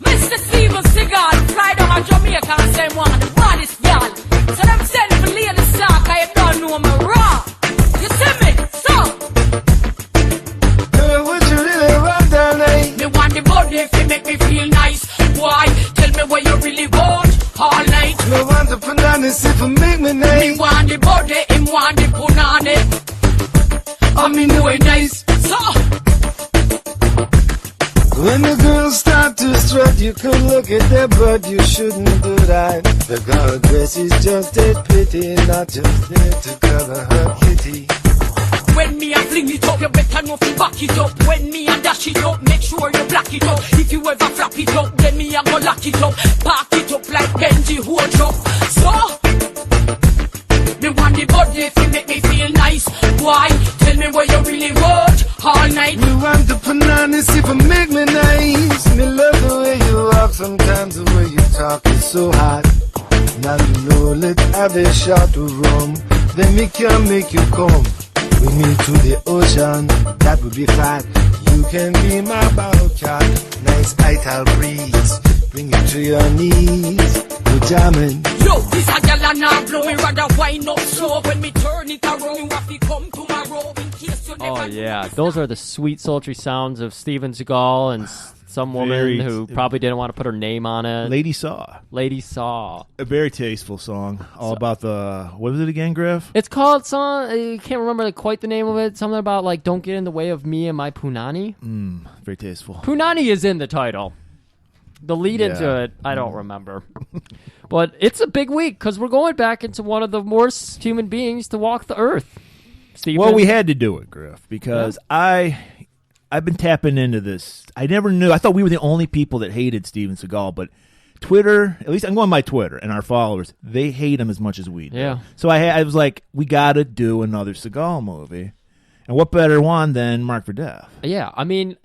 Mr. Sensei Seagal, fly down to Jamaica and say one, the baddest gal. So them send for lady sock, I don't know me raw. You see me? So Girl, would you really want that night? me want the body if it make me feel nice. Why? Tell me what you really want all night. You want the bananas if it make me Me nice. want the body, him want the punani. I mean, do it nice. So When the girls start to strut, you could look at their butt, you shouldn't do that. The girl dress is just a pity, not just there to cover her kitty. when me a fling it up, you better know fi back it up. When me a dash it up, make sure you black it up. If you ever flap it up, then me a go lock it up. Park it up like Benji hold up. So me want the body if it make me feel nice. Why? Tell me what you really want all night. You want the bananas if it make me nice. Me love the way you walk, sometimes the way you talk is so hot. Now you know, let's have a shot of rum. Then me can make you come with me to the ocean. That would be fine. You can be my bottle cat. Nice ital breeze, bring you to your knees. We're jamming. Yo, this a gal and I blow me rather wind up slow. When me turn it around, you have to come tomorrow in case you never. Oh yeah, those are the sweet, sultry sounds of Steven Seagal and some woman Very- who probably didn't want to put her name on it. Lady Saw. Lady Saw. A very tasteful song. All about the, what was it again, Griff? It's called some. I can't remember quite the name of it. Something about like "Don't get in the way of me and my punani." Very tasteful. Punani is in the title. The lead into Yeah. it, I don't remember. But it's a big week because we're going back into one of the worst human beings to walk the earth. Steven. Well, we had to do it, Griff, because I've been tapping into this. I never knew. I thought we were the only people that hated Steven Seagal, but Twitter, at least I'm going by Twitter, and our followers, they hate him as much as we do. Yeah. So I was like, we got to do another Seagal movie. And what better one than Mark for Death? Yeah, I mean,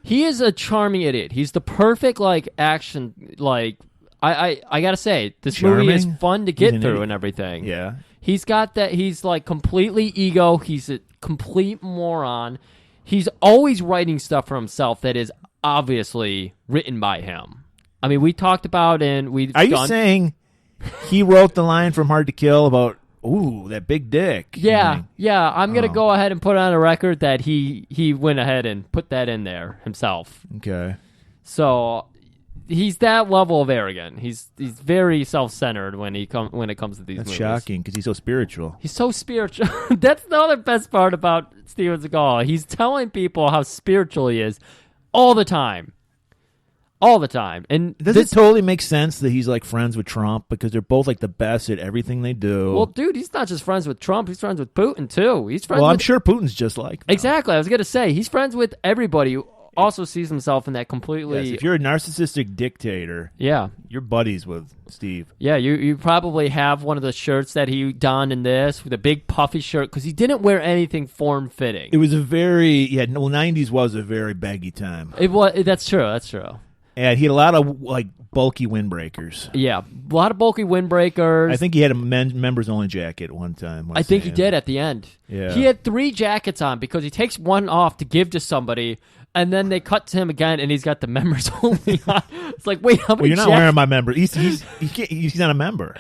he is a charming idiot. He's the perfect like action like. I gotta say, this movie is Charming? fun to He's get an through idiot. and everything. Yeah. He's got that. He's like completely ego. He's a complete moron. He's always writing stuff for himself that is obviously written by him. I mean, we talked about and we. Are you saying he wrote the line from Hard to Kill about, ooh, that big dick? Yeah, Like, yeah. I'm gonna go ahead and put on a record that he went ahead and put that in there himself. okay. So he's that level of arrogant. He's very self-centered when it comes to these That's movies. shocking because he's so spiritual. He's so spiritual. That's the other best part about Steven Seagal. He's telling people how spiritual he is all the time. All the time. And Does it totally make sense that he's like friends with Trump because they're both like the best at everything they do? well, dude, he's not just friends with Trump. He's friends with Putin, too. He's friends Well, I'm with... sure Putin's just like them. Exactly. I was going to say, he's friends with everybody who also sees himself in that completely... Yes, if you're a narcissistic dictator, Yeah. you're buddies with Steve. Yeah, you probably have one of the shirts that he donned in this, with a big puffy shirt, because he didn't wear anything form-fitting. It was a very, 90s was a very baggy time. It was. That's true. That's true. And he had a lot of like bulky windbreakers. Yeah, a lot of bulky windbreakers. I think he had a members only jacket one time. I think he did at the end. Yeah. He had 3 jackets on because he takes one off to give to somebody, and then they cut to him again, and he's got the members only on. It's like, wait, how many Well, you're not jackets? wearing my member. He's not a member.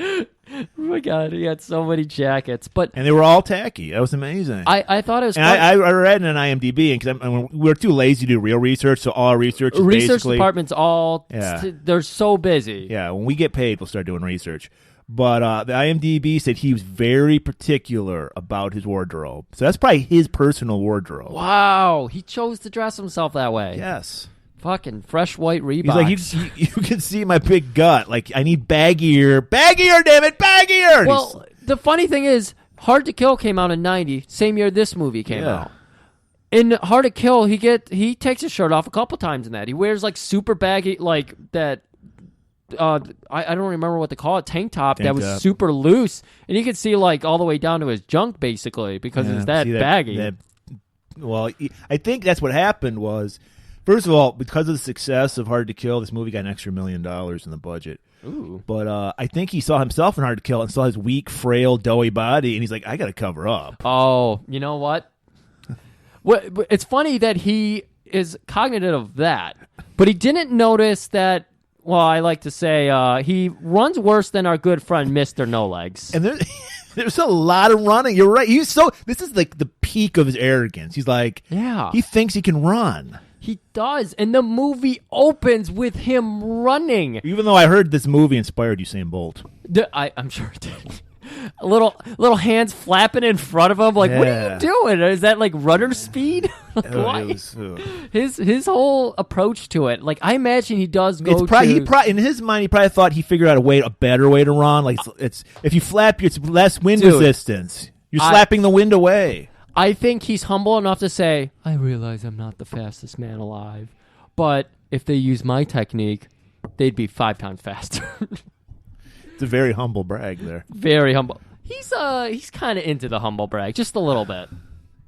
Oh my god, he had so many jackets. But And they were all tacky. That was amazing. I thought it was and fun. I read in an IMDb, because we're too lazy to do real research, so all our research is Research basically... departments all Yeah. they're so busy. Yeah, when we get paid, we'll start doing research. But the IMDb said he was very particular about his wardrobe. So that's probably his personal wardrobe. Wow, he chose to dress himself that way. Yes. Fucking fresh white Reeboks. He's like, you can see my big gut. Like, I need baggier, damn it, baggier. Well, the funny thing is, Hard to Kill came out in '90, same year this movie came Yeah. out. In Hard to Kill, he takes his shirt off a couple times in that. He wears like super baggy, like that. I don't remember what they call it, tank top that was top. super loose, and you could see like all the way down to his junk basically because it was that See baggy. Well, I think that's what happened was, first of all, because of the success of Hard to Kill, this movie got an extra $1 million in the budget. Ooh. But I think he saw himself in Hard to Kill and saw his weak, frail, doughy body, and he's like, I got to cover up. Oh, you know what? It's funny that he is cognitive of that But he didn't notice that. Well, I like to say he runs worse than our good friend Mr. No Legs. And there's a lot of running. You're right. This is like the peak of his arrogance. He's like, he thinks he can run. He does, and the movie opens with him running. Even though I heard this movie inspired Usain Bolt. I'm sure it did. Little hands flapping in front of him, like, what are you doing? Is that like runner speed? His whole approach to it, like, I imagine he does go. In his mind, he probably thought he figured out a better way to run. Like, it's if you flap, it's less wind resistance. You're slapping the wind away. I think he's humble enough to say, I realize I'm not the fastest man alive, but if they use my technique, they'd be 5 times faster. It's a very humble brag there. Very humble. He's kind of into the humble brag, just a little bit.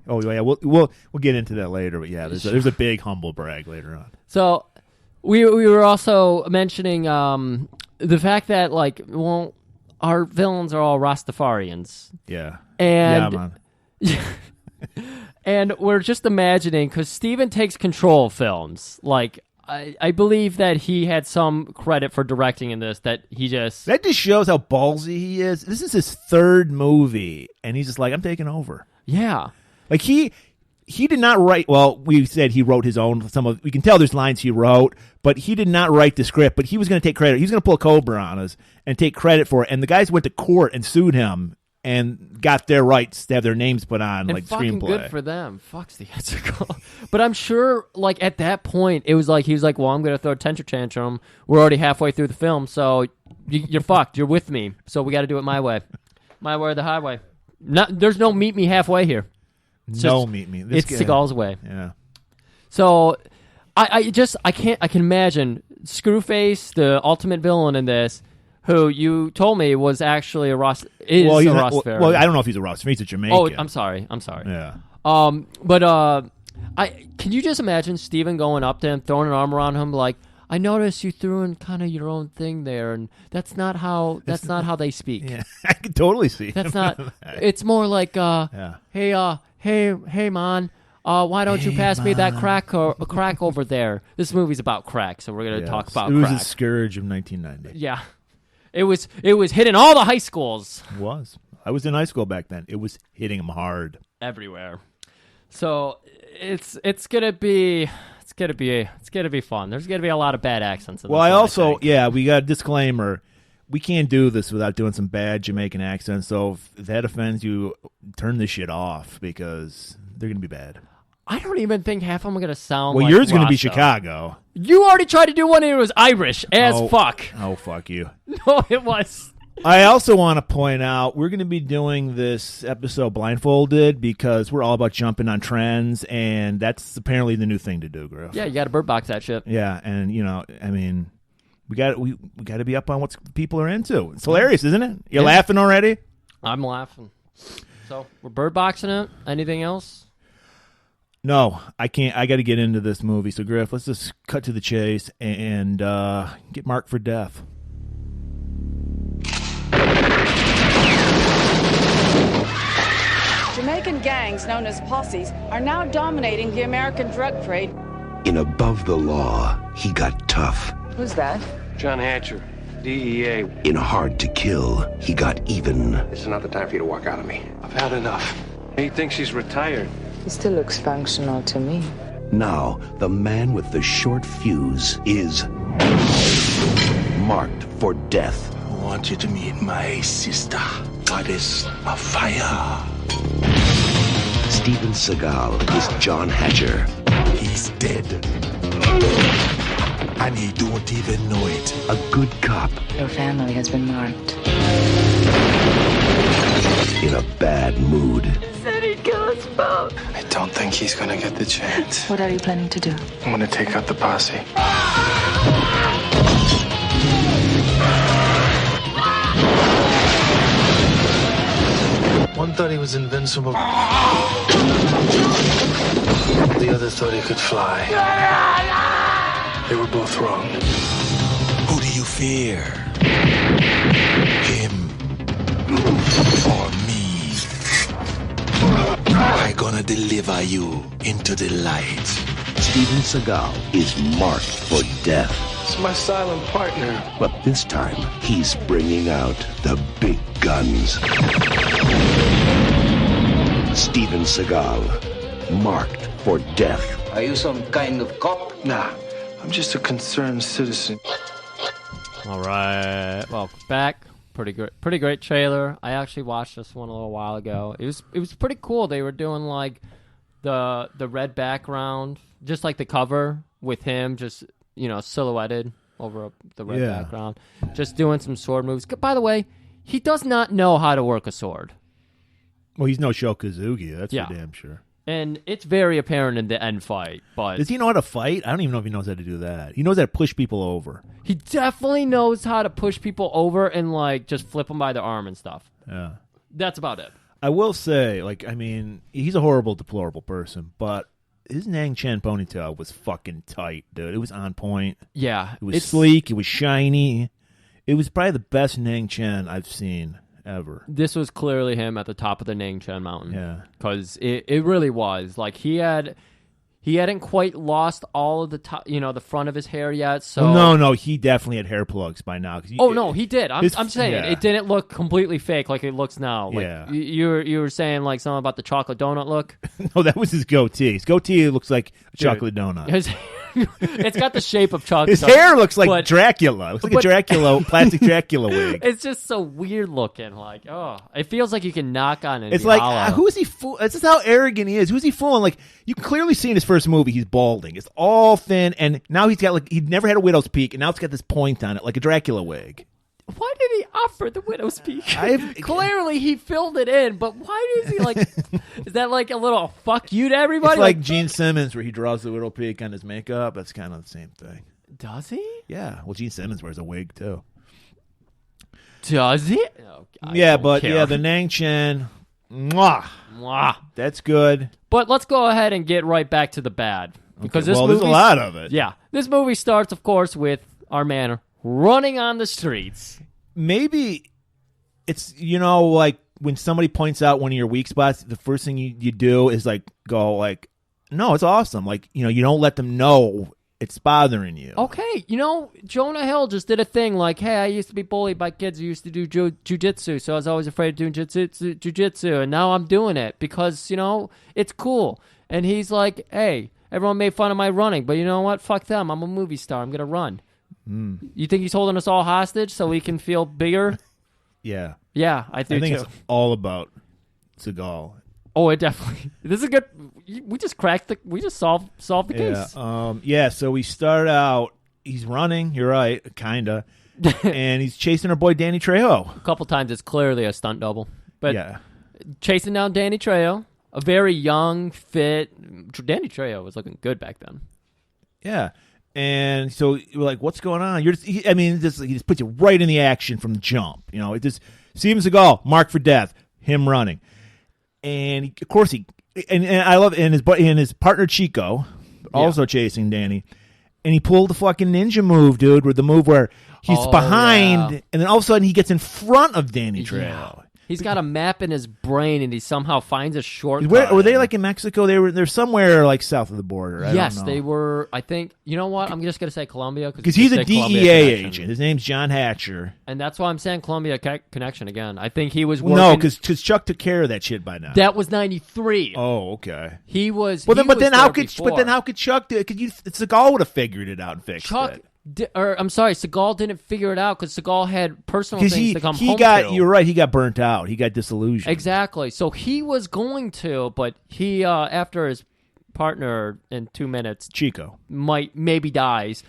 Oh yeah, we'll get into that later. But yeah, there's a big humble brag later on. So we were also mentioning the fact that our villains are all Rastafarians. Yeah. And man. And we're just imagining, because Steven takes control of films. Like, I believe that he had some credit for directing in this, that just shows how ballsy he is. This is his 3rd movie, and he's just like, I'm taking over. Yeah. Like, he did not write, well, we said he wrote his own, we can tell there's lines he wrote, but he did not write the script, but he was going to take credit. He was going to pull a Cobra on us and take credit for it, and the guys went to court and sued him and got their rights to have their names put on, like, fucking screenplay. Good for them. Fuck's the answer call. But I'm sure, like, at that point, it was like, he was like, well, I'm going to throw a temper tantrum. We're already halfway through the film, so you're fucked. You're with me. So we got to do it my way. My way or the highway. There's no meet me halfway here. Meet me. It's Seagal's way. Yeah. So I can imagine Screwface, the ultimate villain in this, who you told me was actually a Rastafarian. Well, I don't know if he's a Rastafarian. He's a Jamaican. Oh, I'm sorry. Yeah. But can you just imagine Steven going up to him, throwing an arm around him, like, I noticed you threw in kind of your own thing there, and that's not how they speak. Yeah, I can totally see. That's not. It's more like, hey, man. Why don't you pass me that crack over there? This movie's about crack, so we're gonna talk about crack. It was a scourge of 1990. Yeah. It was hitting all the high schools. It was. I was in high school back then. It was hitting them hard everywhere. So it's gonna be fun. There's gonna be a lot of bad accents. We got a disclaimer. We can't do this without doing some bad Jamaican accents. So if that offends you, turn this shit off, because they're gonna be bad. I don't even think half of them are going to sound like yours is going to be Chicago. You already tried to do one and it was Irish as fuck. Oh, fuck you. No, it was. I also want to point out, we're going to be doing this episode blindfolded because we're all about jumping on trends, and that's apparently the new thing to do, Griff. Yeah, you got to bird box that shit. Yeah, and, we got to be up on what people are into. It's hilarious, isn't it? You're laughing already? I'm laughing. So, we're bird boxing it. Anything else? No, I can't. I got to get into this movie. So, Griff, let's just cut to the chase and get marked for death. Jamaican gangs known as posses are now dominating the American drug trade. In Above the Law, he got tough. Who's that? John Hatcher, DEA. In Hard to Kill, he got even. This is not the time for you to walk out on me. I've had enough. He thinks he's retired. He still looks functional to me. Now, the man with the short fuse is marked for death. I want you to meet my sister, Goddess of Fire. Steven Seagal is John Hatcher. He's dead. And he don't even know it. A good cop. Your family has been marked. In a bad mood. Said he'd kill us both. I don't think he's gonna get the chance. What are you planning to do? I'm gonna take out the posse. One thought he was invincible. The other thought he could fly. They were both wrong. Who do you fear? Him or me? I gonna deliver you into the light. Steven Seagal is marked for death. It's my silent partner. But this time, he's bringing out the big guns. Steven Seagal, marked for death. Are you some kind of cop? Nah, I'm just a concerned citizen. All right, well, back. Pretty great trailer. I actually watched this one a little while ago. It was pretty cool. They were doing like the red background, just like the cover with him, just silhouetted over the red background, just doing some sword moves. By the way, he does not know how to work a sword. Well, he's no Shokazugi, that's for damn sure. And it's very apparent in the end fight. But does he know how to fight? I don't even know if he knows how to do that. He knows how to push people over. He definitely knows how to push people over and like just flip them by the arm and stuff. Yeah, that's about it. I will say, he's a horrible, deplorable person, but his Nang Chen ponytail was fucking tight, dude. It was on point. Yeah, it was sleek. It was shiny. It was probably the best Nang Chen I've seen ever. This was clearly him at the top of the Nang Chen mountain. Yeah. Because it really was. Like, he hadn't quite lost all of the top, the front of his hair yet. So no, he definitely had hair plugs by now. No, he did. I'm saying it didn't look completely fake like it looks now. Like, yeah. You were saying like something about the chocolate donut look. No, that was his goatee. His goatee looks like a chocolate donut. It's got the shape of chocolate. His hair looks like Dracula. It looks like a plastic Dracula wig. It's just so weird looking. Like, it feels like you can knock on it. It's like, who is he fooling? This is how arrogant he is. Who's he fooling? Like, you can clearly see in his first movie, he's balding. It's all thin, and now he's got he'd never had a widow's peak, and now it's got this point on it, like a Dracula wig. Why did he offer the widow's peak? Clearly, he filled it in, but why is he like? Is that like a little fuck you to everybody? It's like Gene Simmons, where he draws the widow peak on his makeup. That's kind of the same thing. Does he? Yeah. Well, Gene Simmons wears a wig too. Does he? Oh, the Nang Chen. Mwah. That's good. But let's go ahead and get right back to the bad, because there's a lot of it. Yeah, this movie starts, of course, with our man running on the streets. Maybe it's, like when somebody points out one of your weak spots, the first thing you do is like go like, no, it's awesome. Like, you don't let them know it's bothering you. Okay. Jonah Hill just did a thing like, hey, I used to be bullied by kids who used to do jujitsu, so I was always afraid of doing jujitsu, and now I'm doing it because, it's cool. And he's like, hey, everyone made fun of my running, but you know what? Fuck them. I'm a movie star. I'm going to run. You think he's holding us all hostage so we can feel bigger? Yeah. Yeah, I think it's all about Seagal. Oh, it definitely. This is a good. We just solved the case. So we start out. He's running. You're right, kinda, and he's chasing our boy Danny Trejo. A couple times, it's clearly a stunt double, but chasing down Danny Trejo, a very young, fit. Danny Trejo was looking good back then. Yeah. And so we're like, what's going on? He just puts you right in the action from the jump. It just Steven Seagal, marked for death, him running. And of course I love, and his partner Chico, also chasing Danny. And he pulled the fucking ninja move, dude, with the move where he's behind, and then all of a sudden he gets in front of Danny Trejo. He's got a map in his brain, and he somehow finds a shortcut. Were they like in Mexico? They're somewhere like south of the border. Yes, they were. I think. You know what? I'm just gonna say Colombia because he's a DEA agent. His name's John Hatcher, and that's why I'm saying Colombia connection again. I think he was working. No, because Chuck took care of that shit by now. That was '93. Oh, okay. He was. Well, then how could Chuck do it? Seagal would have figured it out and fixed it. Seagal didn't figure it out because Seagal had personal things to come home to. You're right, he got burnt out. He got disillusioned. Exactly. So he was going to, but he, after his partner in 2 minutes, Chico, maybe dies,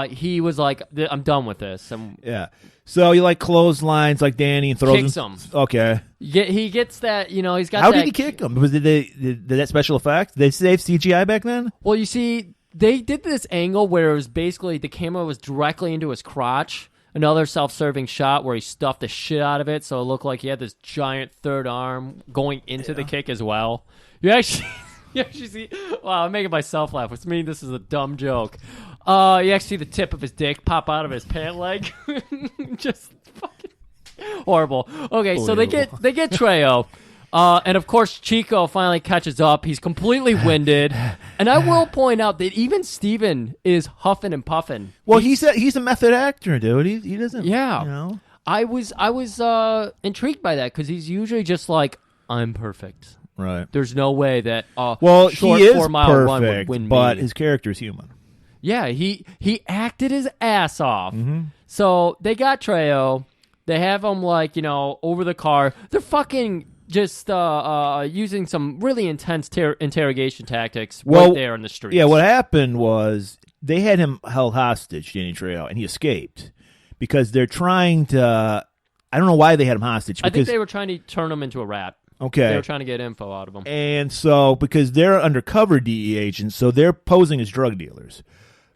he was like, I'm done with this. Yeah. So he like clotheslines like Danny and throws him. Okay. He gets that, he's got How did he kick him? Did that special effect? Did they save CGI back then? Well, you see, they did this angle where it was basically the camera was directly into his crotch. Another self-serving shot where he stuffed the shit out of it, so it looked like he had this giant third arm going into the kick as well. You actually see. Wow, I'm making myself laugh, which means this is a dumb joke. You actually see the tip of his dick pop out of his pant leg. Just fucking horrible. Okay, so they get Trejo. And of course, Chico finally catches up. He's completely winded. And I will point out that even Steven is huffing and puffing. Well, he's a method actor, dude. He doesn't. Yeah. You know? I was intrigued by that because he's usually just like, I'm perfect. Right. There's no way that he is 4 mile run would perfect, win but me. his character is human. Yeah, he acted his ass off. Mm-hmm. So they got Trejo. They have him over the car. They're fucking just using some really intense interrogation tactics right there in the streets. Yeah, what happened was they had him held hostage, Danny Trejo, and he escaped because they're trying to. I don't know why they had him hostage. I think they were trying to turn him into a rat. Okay. They were trying to get info out of him. And so, because they're undercover DEA agents, so they're posing as drug dealers.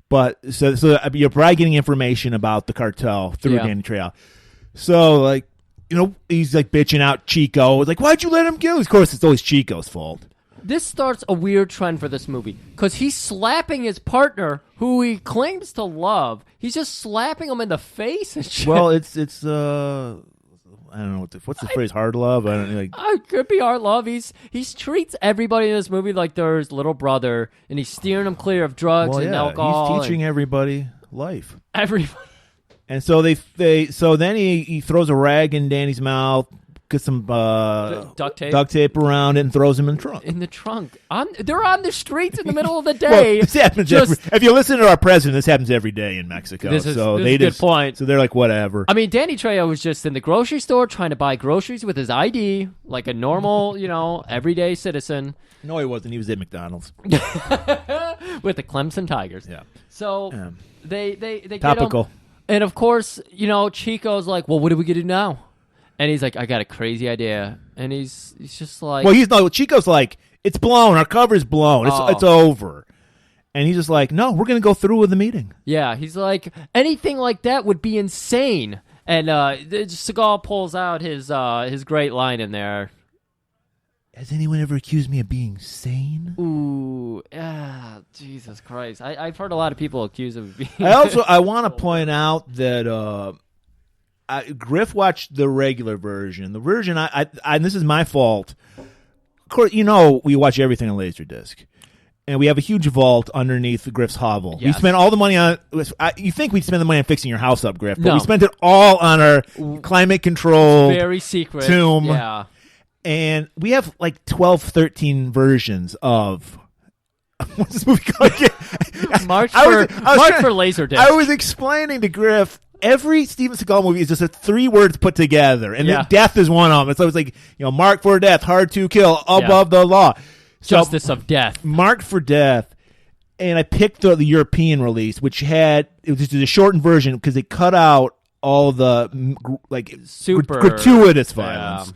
But, so you're probably getting information about the cartel through Danny Trejo. So, he's bitching out Chico. It's like, why'd you let him kill? Of course, it's always Chico's fault. This starts a weird trend for this movie because he's slapping his partner, who he claims to love. He's just slapping him in the face and shit. Well, it's I don't know what's the phrase. Hard love. I don't like. It could be hard love. He treats everybody in this movie like they're his little brother, and he's steering them clear of drugs and alcohol. He's teaching everybody life. Everybody. And so then he throws a rag in Danny's mouth, gets some duct tape around it, and throws him in the trunk. In the trunk. They're on the streets in the middle of the day. Well, this happens if you listen to our president, this happens every day in Mexico. This is a good point. So they're like, whatever. I mean, Danny Trejo was just in the grocery store trying to buy groceries with his ID, like a normal, everyday citizen. No, he wasn't. He was at McDonald's. With the Clemson Tigers. Yeah. So they topical. Get him. And of course, Chico's like, well, what are we going to do now? And he's like, I got a crazy idea. And he's just like... Well, Chico's like, it's blown. Our cover's blown. It's over. And he's just like, no, we're going to go through with the meeting. Yeah, he's like, anything like that would be insane. And Seagal pulls out his great line in there. Has anyone ever accused me of being sane? Ooh, Jesus Christ. I've heard a lot of people accuse him of being... I want to point out that... Griff watched the regular version. The version and this is my fault. Of course, we watch everything on Laserdisc, and we have a huge vault underneath Griff's hovel. Yes. We spent all the money on. You think we'd spend the money on fixing your house up, Griff? But no. We spent it all on our climate control, very secret tomb. Yeah, and we have 12, 13 versions of. What's this movie called? March for Laserdisc. I was explaining to Griff. Every Steven Seagal movie is just 3 words put together, and then death is one of them. So it's like, marked for death, hard to kill, above the law. So, Justice of death. Marked for death, and I picked the European release, which it was just a shortened version because they cut out all the super gratuitous violence. Yeah.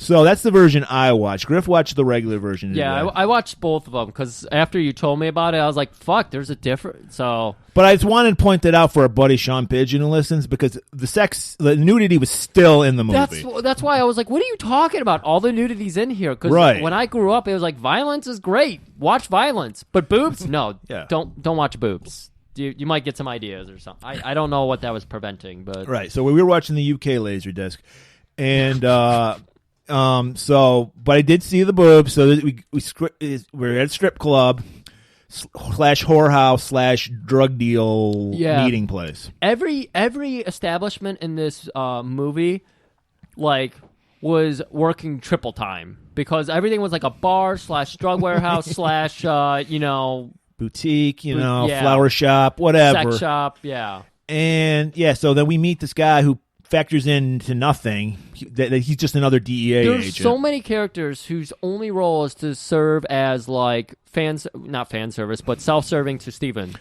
So that's the version I watched. Griff watched the regular version. Yeah, I watched both of them because after you told me about it, I was like, fuck, there's a difference. So, but I just wanted to point that out for our buddy Sean Pigeon who listens because the nudity was still in the movie. That's why I was like, what are you talking about? All the nudity's in here. Because when I grew up, it was like, violence is great. Watch violence. But boobs? No, don't watch boobs. You might get some ideas or something. I don't know what that was preventing. But right, so we were watching the UK Laserdisc, and... but I did see the boobs. So we're at a strip club / whorehouse / drug deal meeting place. Every establishment in this movie, was working triple time because everything was like a bar / drug warehouse / boutique, flower shop, whatever, sex shop, yeah. And so then we meet this guy who factors into nothing. He's just another DEA agent. There's so many characters whose only role is to serve as not fan service, but self-serving to Steven.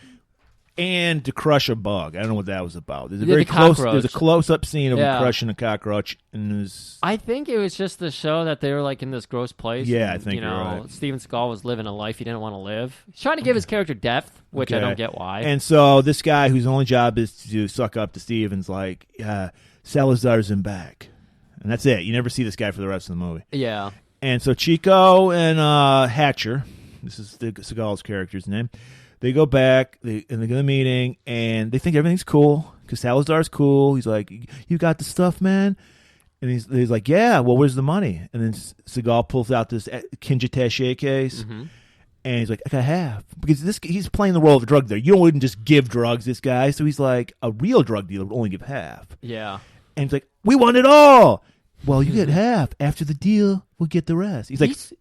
And to crush a bug. I don't know what that was about. There's There's a close-up scene of him crushing a cockroach. I think it was just to show that they were in this gross place. Yeah, I think you're right. Steven Seagal was living a life he didn't want to live. He's trying to give his character depth, which I don't get why. And so this guy whose only job is to suck up to Steven's like, Salazar's in back. And that's it. You never see this guy for the rest of the movie. Yeah. And so Chico and Hatcher, this is Seagal's character's name, they go back, and they go to the meeting, and they think everything's cool, because Salazar's cool. He's like, you got the stuff, man? And he's like, yeah, well, where's the money? And then Seagal pulls out this Kinji case, and he's like, I got half. Because he's playing the role of a drug dealer. You wouldn't just give drugs, this guy. So he's like, a real drug dealer would only give half. Yeah. And he's like, we want it all. Well, you get half. After the deal, we'll get the rest. He's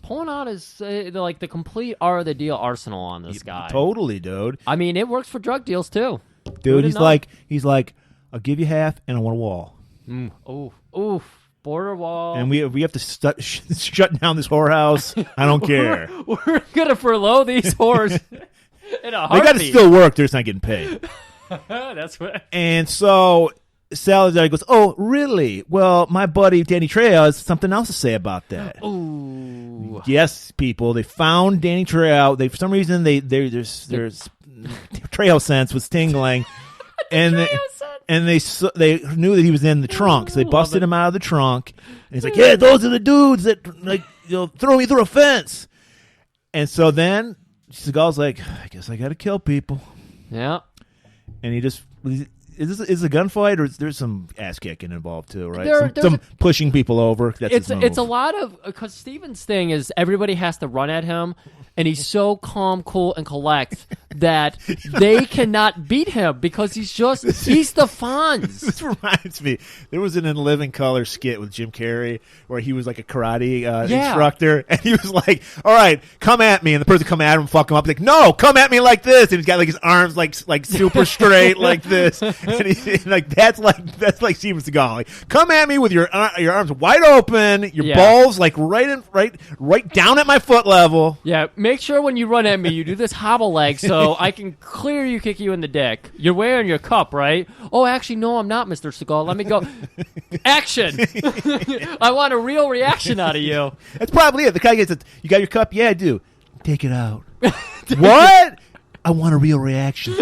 pulling out his the complete art of the deal arsenal on this guy. Totally, dude. I mean, it works for drug deals too. Dude, he's like, I'll give you half, and I want a wall. Oof, border wall. And we have to shut down this whorehouse. I don't care. We're gonna furlough these whores in a heartbeat. They got to still work. They're just not getting paid. That's what. And so Salazar goes, "Oh, really? Well, my buddy Danny Trejo has something else to say about that." Ooh. Yes, people. They found Danny Trejo. For some reason, there's Trejo sense was tingling, and they knew that he was in the trunk, so they busted him out of the trunk. And he's like, "Yeah, those are the dudes that throw me through a fence." And so then Seagal's like, "I guess I got to kill people." Yeah. And he just is this a gunfight, or is there some ass kicking involved too? Right, There's some pushing people over. That's his move. It's a lot of because Steven's thing is everybody has to run at him, and he's so calm, cool, and collect that they cannot beat him because he's the Fonz. This reminds me, there was an In Living Color skit with Jim Carrey where he was like a karate instructor, and he was like, "All right, come at me," and the person come at him, fuck him up, like, "No, come at me like this," and he's got like his arms like super straight like this, and he's like that's like Steven Seagal, like, come at me with your arms wide open, your balls like right down at my foot level. Yeah, make sure when you run at me, you do this hobble leg so I can clear you, kick you in the dick. You're wearing your cup, right? Oh, actually, no, I'm not, Mr. Seagal. Let me go. Action! I want a real reaction out of you. That's probably it. The guy gets it. You got your cup? Yeah, I do. Take it out. What? I want a real reaction.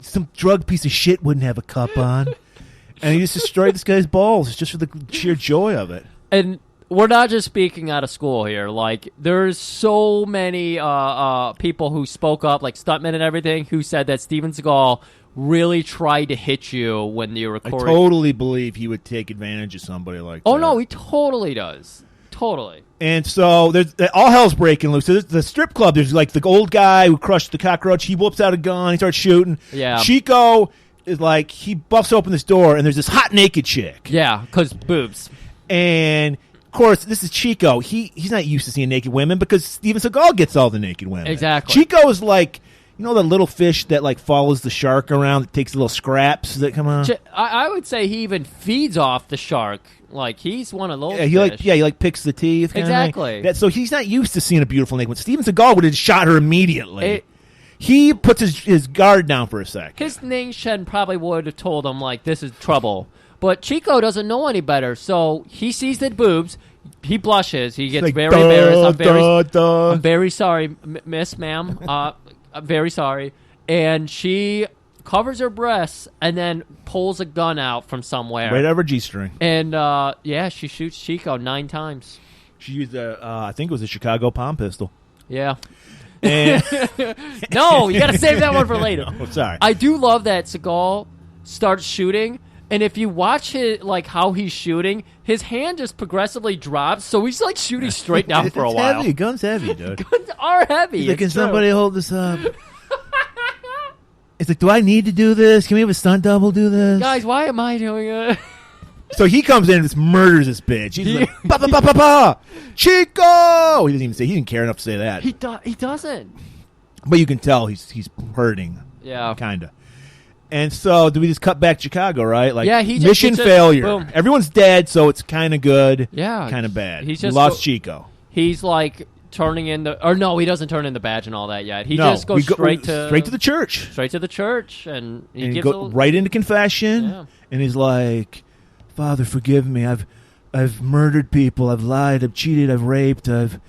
Some drug piece of shit wouldn't have a cup on. And he just destroyed this guy's balls just for the sheer joy of it. And we're not just speaking out of school here. Like, there's so many people who spoke up, like stuntmen and everything, who said that Steven Seagal really tried to hit you when you were recording. I totally believe he would take advantage of somebody like that. Oh, no, he totally does. Totally. And so there's all hell's breaking loose. So the strip club, there's like the old guy who crushed the cockroach. He whoops out a gun. He starts shooting. Yeah. Chico is like, he buffs open this door, and there's this hot naked chick. Yeah, because boobs. And of course, this is Chico. He's not used to seeing naked women because Steven Seagal gets all the naked women. Exactly. Chico is like, you know, the little fish that like follows the shark around, that takes little scraps that come on. I would say he even feeds off the shark. Like, he's one of those. He picks the teeth. Exactly. So he's not used to seeing a beautiful naked woman. Steven Seagal would have shot her immediately. He puts his guard down for a sec. His nation probably would have told him, like, this is trouble. But Chico doesn't know any better, so he sees the boobs. He blushes. He gets very embarrassed. I'm very sorry, miss, ma'am. I'm very sorry. And she covers her breasts and then pulls a gun out from somewhere. Right over G-string. And, she shoots Chico 9 times. She used I think it was a Chicago palm pistol. Yeah. And no, you got to save that one for later. No, sorry. I do love that Seagal starts shooting, and if you watch how he's shooting, his hand just progressively drops, so he's like shooting straight down for a while. Heavy. Guns heavy, dude. Guns are heavy. Like, can somebody hold this up? It's like, do I need to do this? Can we have a stunt double do this? Guys, why am I doing it? So he comes in and just murders this bitch. He's like, pa pa pa pa pa, Chico. He doesn't even say. He didn't care enough to say that. He doesn't. But you can tell he's hurting. Yeah, kinda. And so, do we just cut back to Chicago, right? Like, yeah, he just mission failure. Boom. Everyone's dead, so it's kind of good. Yeah, kind of bad. He's just lost Chico. He's like turning in the, or no, he doesn't turn in the badge and all that yet. He just goes straight to the church. Straight to the church, and he goes right into confession. And he's like, Father, forgive me. I've murdered people. I've lied. I've cheated. I've raped. I've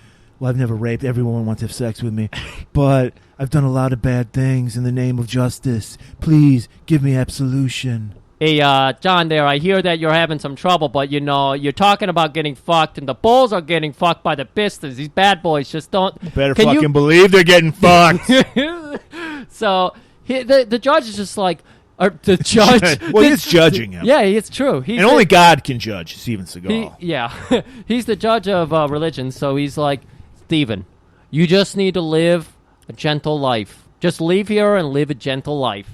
never raped. Everyone wants to have sex with me, but I've done a lot of bad things in the name of justice. Please give me absolution. Hey, John, there. I hear that you're having some trouble, but you know you're talking about getting fucked, and the Bulls are getting fucked by the Pistons. These bad boys just don't. Better fucking believe they're getting fucked. So the judge is just like, Or the judge. Well, he is judging him. Yeah, it's true. He's And only God can judge Steven Seagal. He's the judge of religion, so he's like, Steven, you just need to live a gentle life. Just leave here and live a gentle life.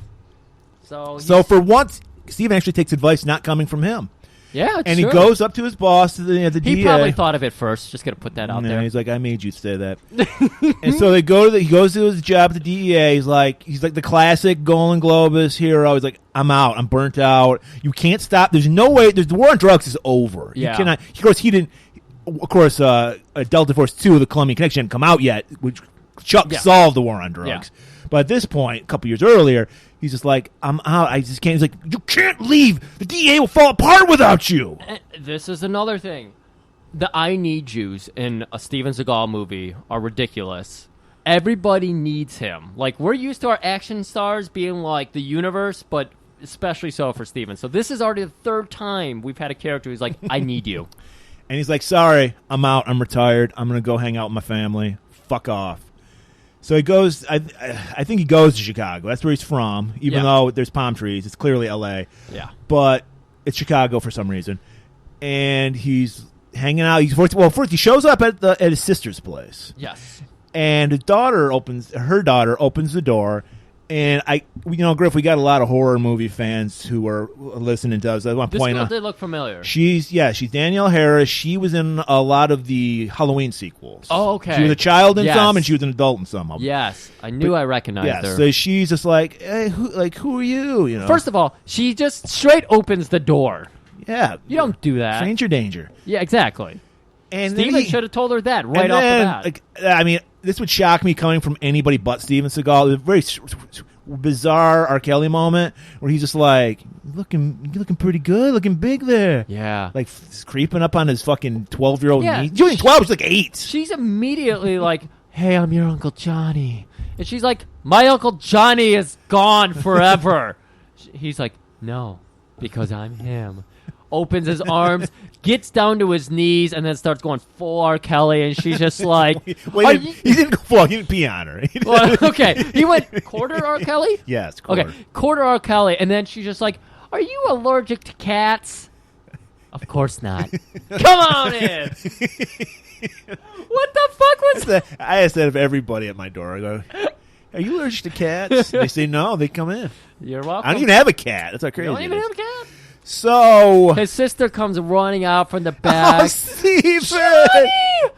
So for once, Steven actually takes advice not coming from him. Yeah, and true. he goes up to his boss, to the DA. He probably thought of it first. Just going to put that out there. He's like, I made you say that. And so he goes to his job at the DEA. He's like the classic golan-globus hero. He's like, I'm out. I'm burnt out. You can't stop. There's no way. The war on drugs is over. Yeah. You cannot. Of course, he didn't. Of course, Delta Force 2, the Columbia Connection, didn't come out yet, which Chuck solved the war on drugs. Yeah. But at this point, a couple years earlier, he's just like, I'm out. I just can't. He's like, you can't leave. The DEA will fall apart without you. This is another thing. The I need yous in a Steven Seagal movie are ridiculous. Everybody needs him. Like, we're used to our action stars being like the universe, but especially so for Steven. So this is already the third time we've had a character who's like, I need you. And he's like, sorry, I'm out. I'm retired. I'm going to go hang out with my family. Fuck off. So he goes, I think he goes to Chicago. That's where he's from, even though there's palm trees. It's clearly L.A. Yeah. But it's Chicago for some reason. And he's hanging out. First he shows up at his sister's place. Yes. And her daughter opens the door. And Griff, we got a lot of horror movie fans who are listening to us. I want to point out. This did look familiar. She's Danielle Harris. She was in a lot of the Halloween sequels. Oh, okay. She was a child in some, and she was an adult in some of them. Yes, I knew I recognized her. So she's just like, hey, who are you? You know. First of all, she just straight opens the door. Yeah, you don't do that. Stranger danger. Yeah, exactly. And Steven should have told her that right off the bat. I mean, this would shock me coming from anybody but Steven Seagal. It was a very bizarre R. Kelly moment where he's just like, you're looking pretty good, looking big there. Yeah. Like creeping up on his fucking 12-year-old Yeah. knee. She's only 12, she's like 8. She's immediately like, hey, I'm your Uncle Johnny. And she's like, my Uncle Johnny is gone forever. He's like, no, because I'm him. Opens his arms, gets down to his knees, and then starts going full R. Kelly, and she's just like... he didn't go full. He didn't pee on her. Well, okay, he went quarter R. Kelly? Yes, quarter. Okay, quarter R. Kelly, and then she's just like, are you allergic to cats? Of course not. Come on in! What the fuck was that? I asked that of everybody at my door. I go, are you allergic to cats? They say no, they come in. You're welcome. I don't even have a cat. That's how crazy You don't even it is. have a cat? So his sister comes running out from the back. Oh, Steven! Johnny!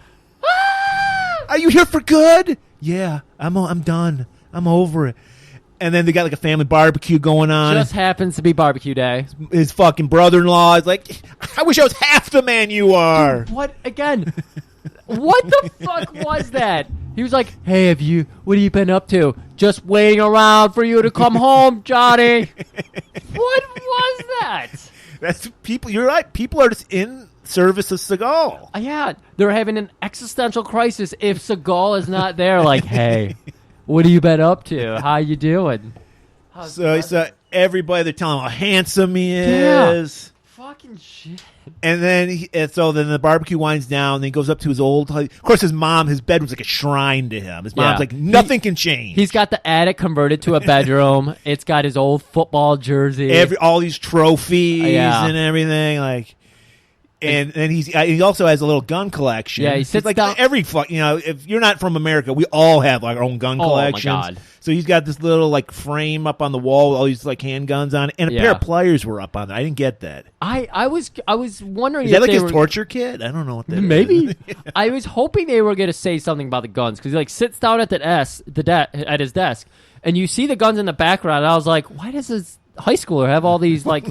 Ah! Are you here for good? Yeah, I'm done. I'm over it. And then they got like a family barbecue going on. Just happens to be barbecue day. His fucking brother-in-law is like, I wish I was half the man you are. What again? What the fuck was that? He was like, hey, what have you been up to? Just waiting around for you to come home, Johnny. What was that? That's people. You're right. People are just in service of Seagal. Yeah, they're having an existential crisis if Seagal is not there. Like, hey, what have you been up to? How you doing? So everybody, they're telling him how handsome he is. Fucking shit. And then, so the barbecue winds down. Then he goes up to his old. Of course, his bed was like a shrine to him. His mom's like, nothing can change. He's got the attic converted to a bedroom. It's got his old football jersey, all these trophies and everything. Like, and then he also has a little gun collection. Yeah, he sits like down. if you're not from America, we all have like our own gun collections. Oh my God. So he's got this little like frame up on the wall with all these like handguns on it, and a pair of pliers were up on there. I didn't get that. I was wondering Is that like his torture kit? I don't know what that is. Maybe. I was hoping they were going to say something about the guns because he like sits down at at his desk, and you see the guns in the background. And I was like, why does this high schooler have all these like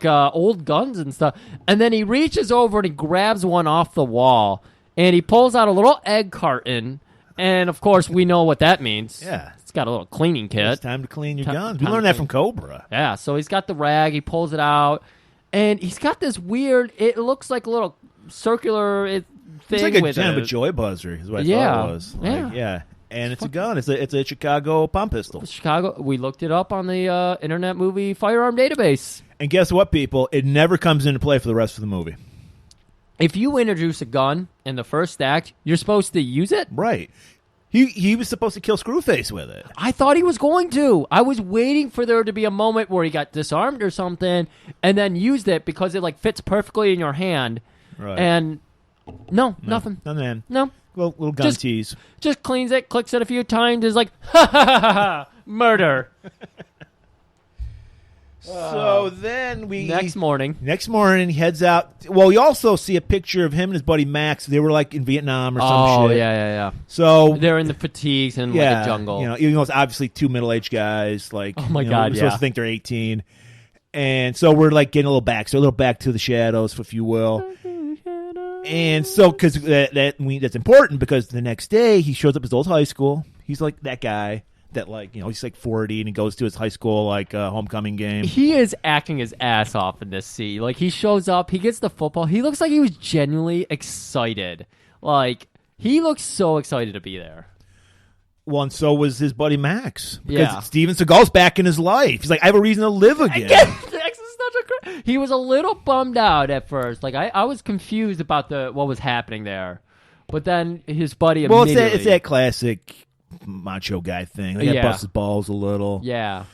old guns and stuff? And then he reaches over and he grabs one off the wall, and he pulls out a little egg carton. And, of course, we know what that means. Yeah. It's got a little cleaning kit. It's time to clean your guns. We learned that from Cobra. Yeah, so he's got the rag. He pulls it out. And he's got this weird, it looks like a little circular thing. It's like with a joy buzzer is what I thought it was. Yeah. And it's a gun. It's a Chicago pump pistol. Chicago. We looked it up on the Internet Movie Firearm Database. And guess what, people? It never comes into play for the rest of the movie. If you introduce a gun in the first act, you're supposed to use it? Right. He was supposed to kill Screwface with it. I thought he was going to. I was waiting for there to be a moment where he got disarmed or something and then used it because it like fits perfectly in your hand. Right. And no, nothing. Nothing. No. Little gun tease. Just cleans it, clicks it a few times, is like, ha ha ha ha, murder. So then Next morning, he heads out. Well, we also see a picture of him and his buddy Max. They were like in Vietnam or some Oh, shit. yeah. So they're in the fatigues and like a jungle. You know, even though it's obviously two middle-aged guys. Like, oh my God, God, we're supposed to think they're 18. And so we're like getting a little back to the shadows, if you will. And so, because that's important, because the next day he shows up at his old high school. He's like that guy that, like, you know, he's like 40 and he goes to his high school like homecoming game. He is acting his ass off in this scene. Like, he shows up, he gets the football. He looks like he was genuinely excited. Like, he looks so excited to be there. Well, and so was his buddy Max. Because Yeah. Steven Seagal's back in his life. He's like, I have a reason to live again. He was a little bummed out at first. Like, I was confused about what was happening there. But then his buddy immediately... Well, it's that classic macho guy thing. He busts his balls a little. Yeah.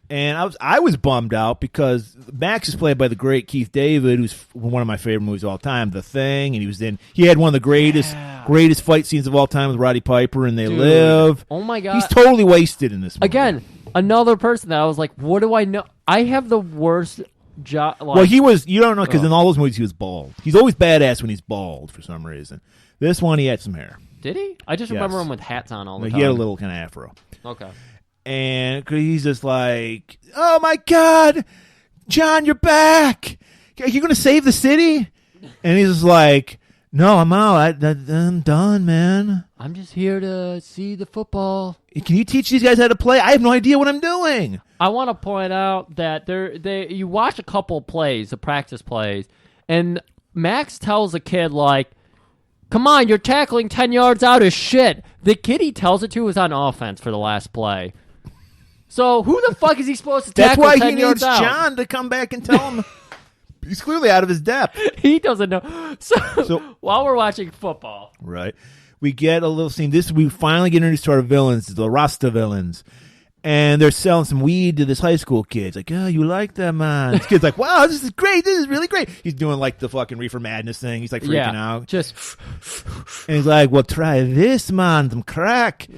And I was bummed out because Max is played by the great Keith David, who's one of my favorite movies of all time, The Thing, and he had one of the greatest fight scenes of all time with Roddy Piper and They Live. Oh my God. He's totally wasted in this movie. Again, another person that I was like, what do I know? I have the worst job. Like, well, you don't know, because in all those movies he was bald. He's always badass when he's bald for some reason. This one, he had some hair. Did he? I just remember him with hats on all the time. He had a little kind of afro. Okay. And he's just like, oh my God, John, you're back. Are you going to save the city? And he's just like, no, I'm out. I'm done, man. I'm just here to see the football. Can you teach these guys how to play? I have no idea what I'm doing. I want to point out that you watch a couple plays, the practice plays, and Max tells the kid, like, come on, you're tackling 10 yards out of shit. The kid he tells it to is on offense for the last play. So who the fuck is he supposed to tackle 10 yards out? That's why he needs John to come back and tell him. He's clearly out of his depth. He doesn't know. So while we're watching football. Right. We get a little scene. We finally get introduced to our villains, the Rasta villains. And they're selling some weed to this high school kid. It's like, oh, you like that, man? This kid's like, wow, this is great. This is really great. He's doing like the fucking Reefer Madness thing. He's like freaking out. Just. And he's like, well, try this, man. Some crack.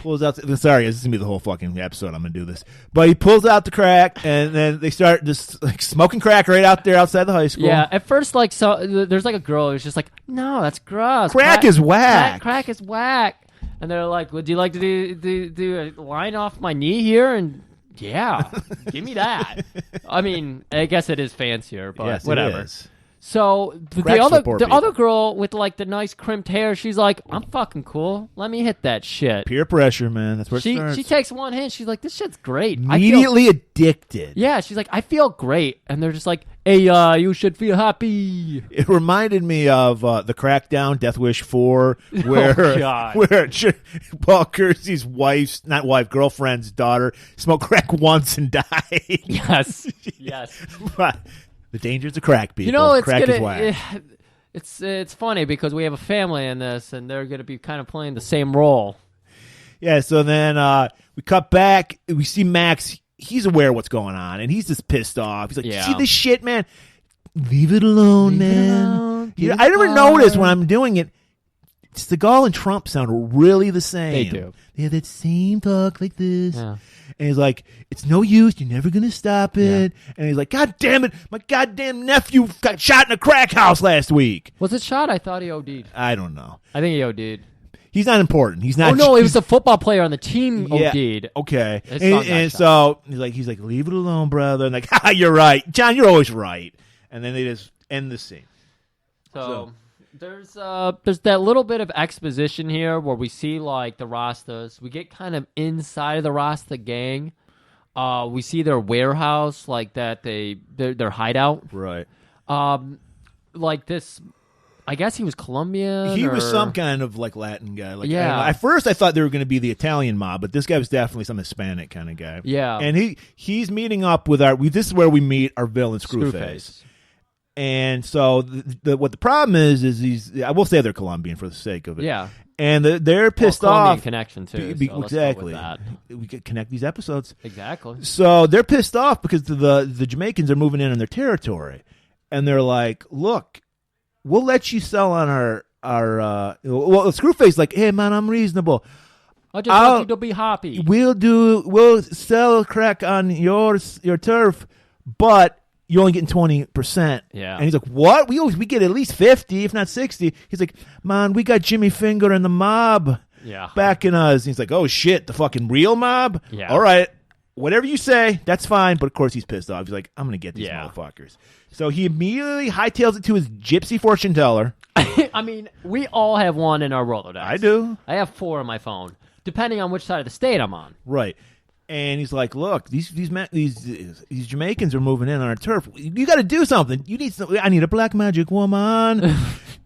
Pulls out. Sorry, this is going to be the whole fucking episode. I'm going to do this. But he pulls out the crack, and then they start just like smoking crack right out there outside the high school. Yeah, at first, like, so there's like a girl who's just like, no, that's gross. Crack is whack. Crack is whack. And they're like, would you like to do a line off my knee here? And yeah, give me that. I mean, I guess it is fancier, but yes, whatever. It is. So the other girl with like the nice crimped hair, she's like, I'm fucking cool. Let me hit that shit. Peer pressure, man. That's where it starts. She takes one hit. She's like, this shit's great. Immediately addicted. Yeah, she's like, I feel great. And they're just like, hey, you should feel happy. It reminded me of the Crackdown, Death Wish 4, where Paul Kersey's girlfriend's daughter smoked crack once and died. Yes. But the dangers of crack, people. You know, crack is whack. It's funny because we have a family in this, and they're going to be kind of playing the same role. Yeah, so then we cut back. We see Max. He's aware of what's going on, and he's just pissed off. He's like, see this shit, man? Leave it alone, man. I never noticed when I'm doing it, Seagal and Trump sound really the same. They do. They have that same talk like this. Yeah. And he's like, it's no use. You're never going to stop it. Yeah. And he's like, God damn it. My goddamn nephew got shot in a crack house last week. Was it shot? I thought he OD'd. I don't know. I think he OD'd. He's not important. He's not. Oh, no, it was a football player on the team OD'd. Okay. And so he's like, leave it alone, brother. And like, you're right. John, you're always right. And then they just end the scene. So there's that little bit of exposition here where we see like the Rastas. We get kind of inside of the Rasta gang. We see their warehouse, like that their hideout. Right. Like this. I guess he was Colombian. He was some kind of like Latin guy. Like, yeah. At first, I thought they were going to be the Italian mob, but this guy was definitely some Hispanic kind of guy. Yeah. And he's meeting up with this is where we meet our villain, Screwface. And so what the problem is I will say they're Colombian for the sake of it. Yeah. And they're pissed Colombian off. connection too. So let's Exactly. go with that. We could connect these episodes. Exactly. So they're pissed off because the Jamaicans are moving in on their territory, and they're like, "Look, we'll let you sell on our Screwface like, hey man, I'm reasonable. I just want you to be happy. We'll sell crack on your turf, but you're only getting 20%. Yeah. And he's like, what? We get at least 50, if not 60. He's like, man, we got Jimmy Finger and the mob backing us. And he's like, oh shit, the fucking real mob? Yeah. All right, whatever you say, that's fine. But of course he's pissed off. He's like, I'm going to get these motherfuckers. So he immediately hightails it to his gypsy fortune teller. I mean, we all have one in our Rolodex. I do. I have 4 on my phone, depending on which side of the state I'm on. Right. And he's like, look, these Jamaicans are moving in on our turf. You got to do something. I need a black magic woman.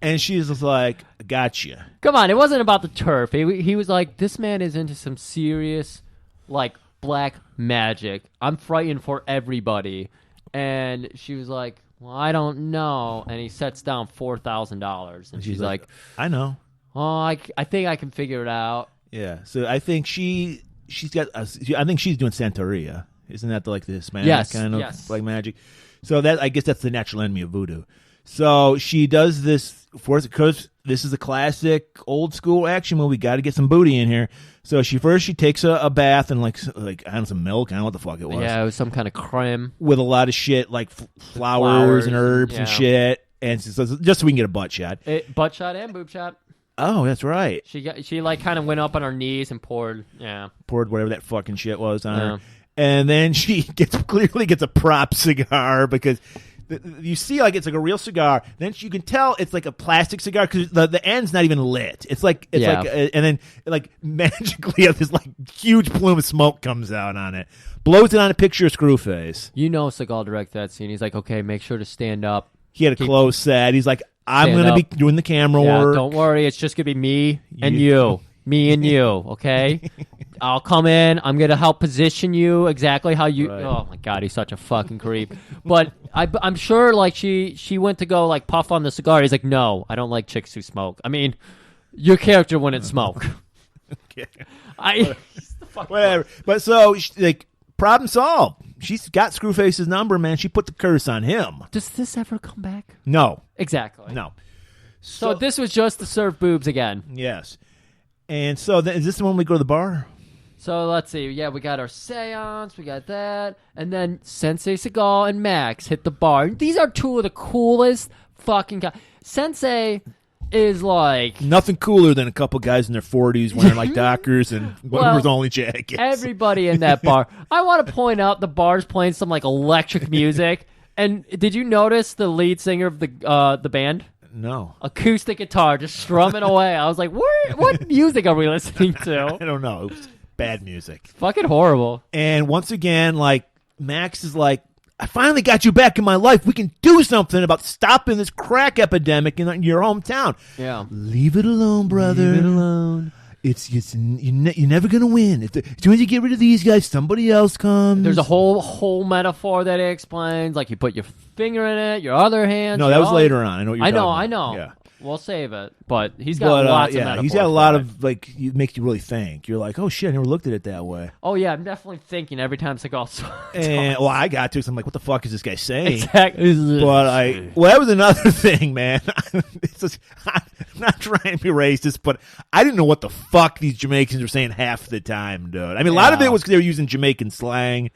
And she's just like, gotcha. Come on, it wasn't about the turf. He was like, this man is into some serious, like, black magic. I'm frightened for everybody. And she was like, well, I don't know. And he sets down $4,000. And she's like, I know. Oh, I think I can figure it out. Yeah. So I think she's got. I think she's doing Santeria. Isn't that the Hispanic kind of like magic? So that, I guess that's the natural enemy of voodoo. So she does this because this is a classic old school action movie. Got to get some booty in here. So she takes a bath and like I don't know, some milk. I don't know what the fuck it was. Yeah, it was some kind of creme with a lot of shit like flowers and herbs and shit. And so, just so we can get a butt shot. Butt shot and boob shot. Oh, that's right. She like kind of went up on her knees and poured whatever that fucking shit was on her. And then she clearly gets a prop cigar because you see like it's like a real cigar. Then you can tell it's like a plastic cigar because the end's not even lit. It's like and then like magically this like huge plume of smoke comes out on it, blows it on a picture of Screwface. You know, Seagal directed that scene. He's like, okay, make sure to stand up. He had a close set. He's like, I'm going to be doing the camera work. Don't worry. It's just going to be me and you. Me and you, okay? I'll come in. I'm going to help position you exactly how you... Right. Oh, my God. He's such a fucking creep. But I'm sure, like, she went to go, like, puff on the cigar. He's like, no, I don't like chicks who smoke. I mean, your character wouldn't smoke. Okay. Whatever. But so, like, problem solved. She's got Screwface's number, man. She put the curse on him. Does this ever come back? No. Exactly. No. So this was just to serve boobs again. Yes. And so is this the one we go to the bar? So let's see. Yeah, we got our seance. We got that. And then Sensei Seagal and Max hit the bar. These are 2 of the coolest fucking guys. Sensei is like... Nothing cooler than a couple guys in their 40s wearing like Dockers and members only jackets. Everybody in that bar. I want to point out the bar's playing some like electric music. And did you notice the lead singer of the band? No. Acoustic guitar just strumming away. I was like, what music are we listening to? I don't know. It was bad music. Fucking horrible. And once again, like, Max is like, I finally got you back in my life. We can do something about stopping this crack epidemic in your hometown. Yeah. Leave it alone, brother. Leave it alone. You're never gonna win. As soon as you get rid of these guys, somebody else comes. There's a whole metaphor that it explains. Like you put your finger in it, your other hand. No, that was later on. I know what you're talking about. I know. Yeah. We'll save it. But he's got lots of metaphors. He's got a lot of, like, it makes you really think. You're like, oh, shit, I never looked at it that way. Oh, yeah, I'm definitely thinking every time Seagal and well, I got to, so I'm like, what the fuck is this guy saying? Exactly. But that was another thing, man. I'm not trying to be racist, but I didn't know what the fuck these Jamaicans were saying half the time, dude. I mean, a lot of it was because they were using Jamaican slang.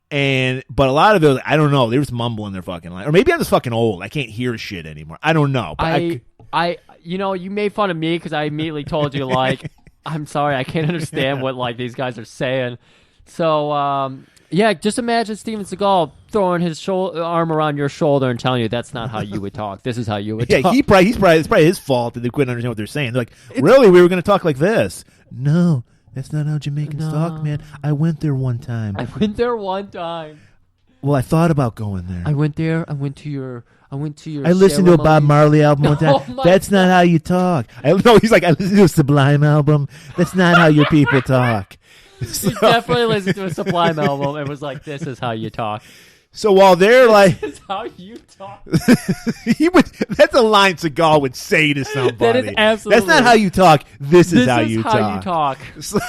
But a lot of it, I don't know. They were just mumbling their fucking line. Or maybe I'm just fucking old. I can't hear shit anymore. I don't know. But you made fun of me because I immediately told you, like, I'm sorry, I can't understand what, like, these guys are saying. So, yeah, just imagine Steven Seagal throwing his arm around your shoulder and telling you that's not how you would talk. This is how you would talk. Yeah, it's probably his fault that they couldn't understand what they're saying. They're like, really? We were going to talk like this? No. That's not how Jamaicans talk, man. I went there one time. Well, I thought about going there. I went there. I went to your. I listened to a Bob Marley album one time. That's not how you talk. He's like, I listened to a Sublime album. That's not how your people talk. He definitely listened to a Sublime album and was like, this is how you talk. So while they're like, This is how you talk. that's a line Seagal would say to somebody. That is absolutely. That's not how you talk. This is how you talk. So,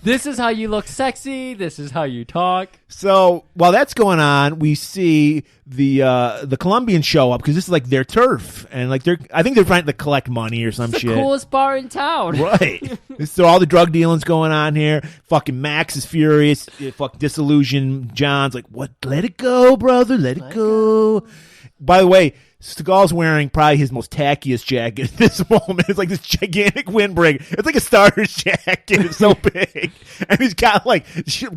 This is how you look sexy. This is how you talk. so while that's going on, we see the Colombians show up because this is like their turf, and like I think they're trying to collect money or some It's the shit. coolest bar in town. Right. So all the drug dealing's going on here. Fucking Max is furious. Fuck disillusioned. John's like, what? Let it go, brother. Let it go. By the way, Seagal's wearing probably his most tackiest jacket at this moment. It's like this gigantic windbreaker. It's like a starter's jacket. It's so big. And he's got like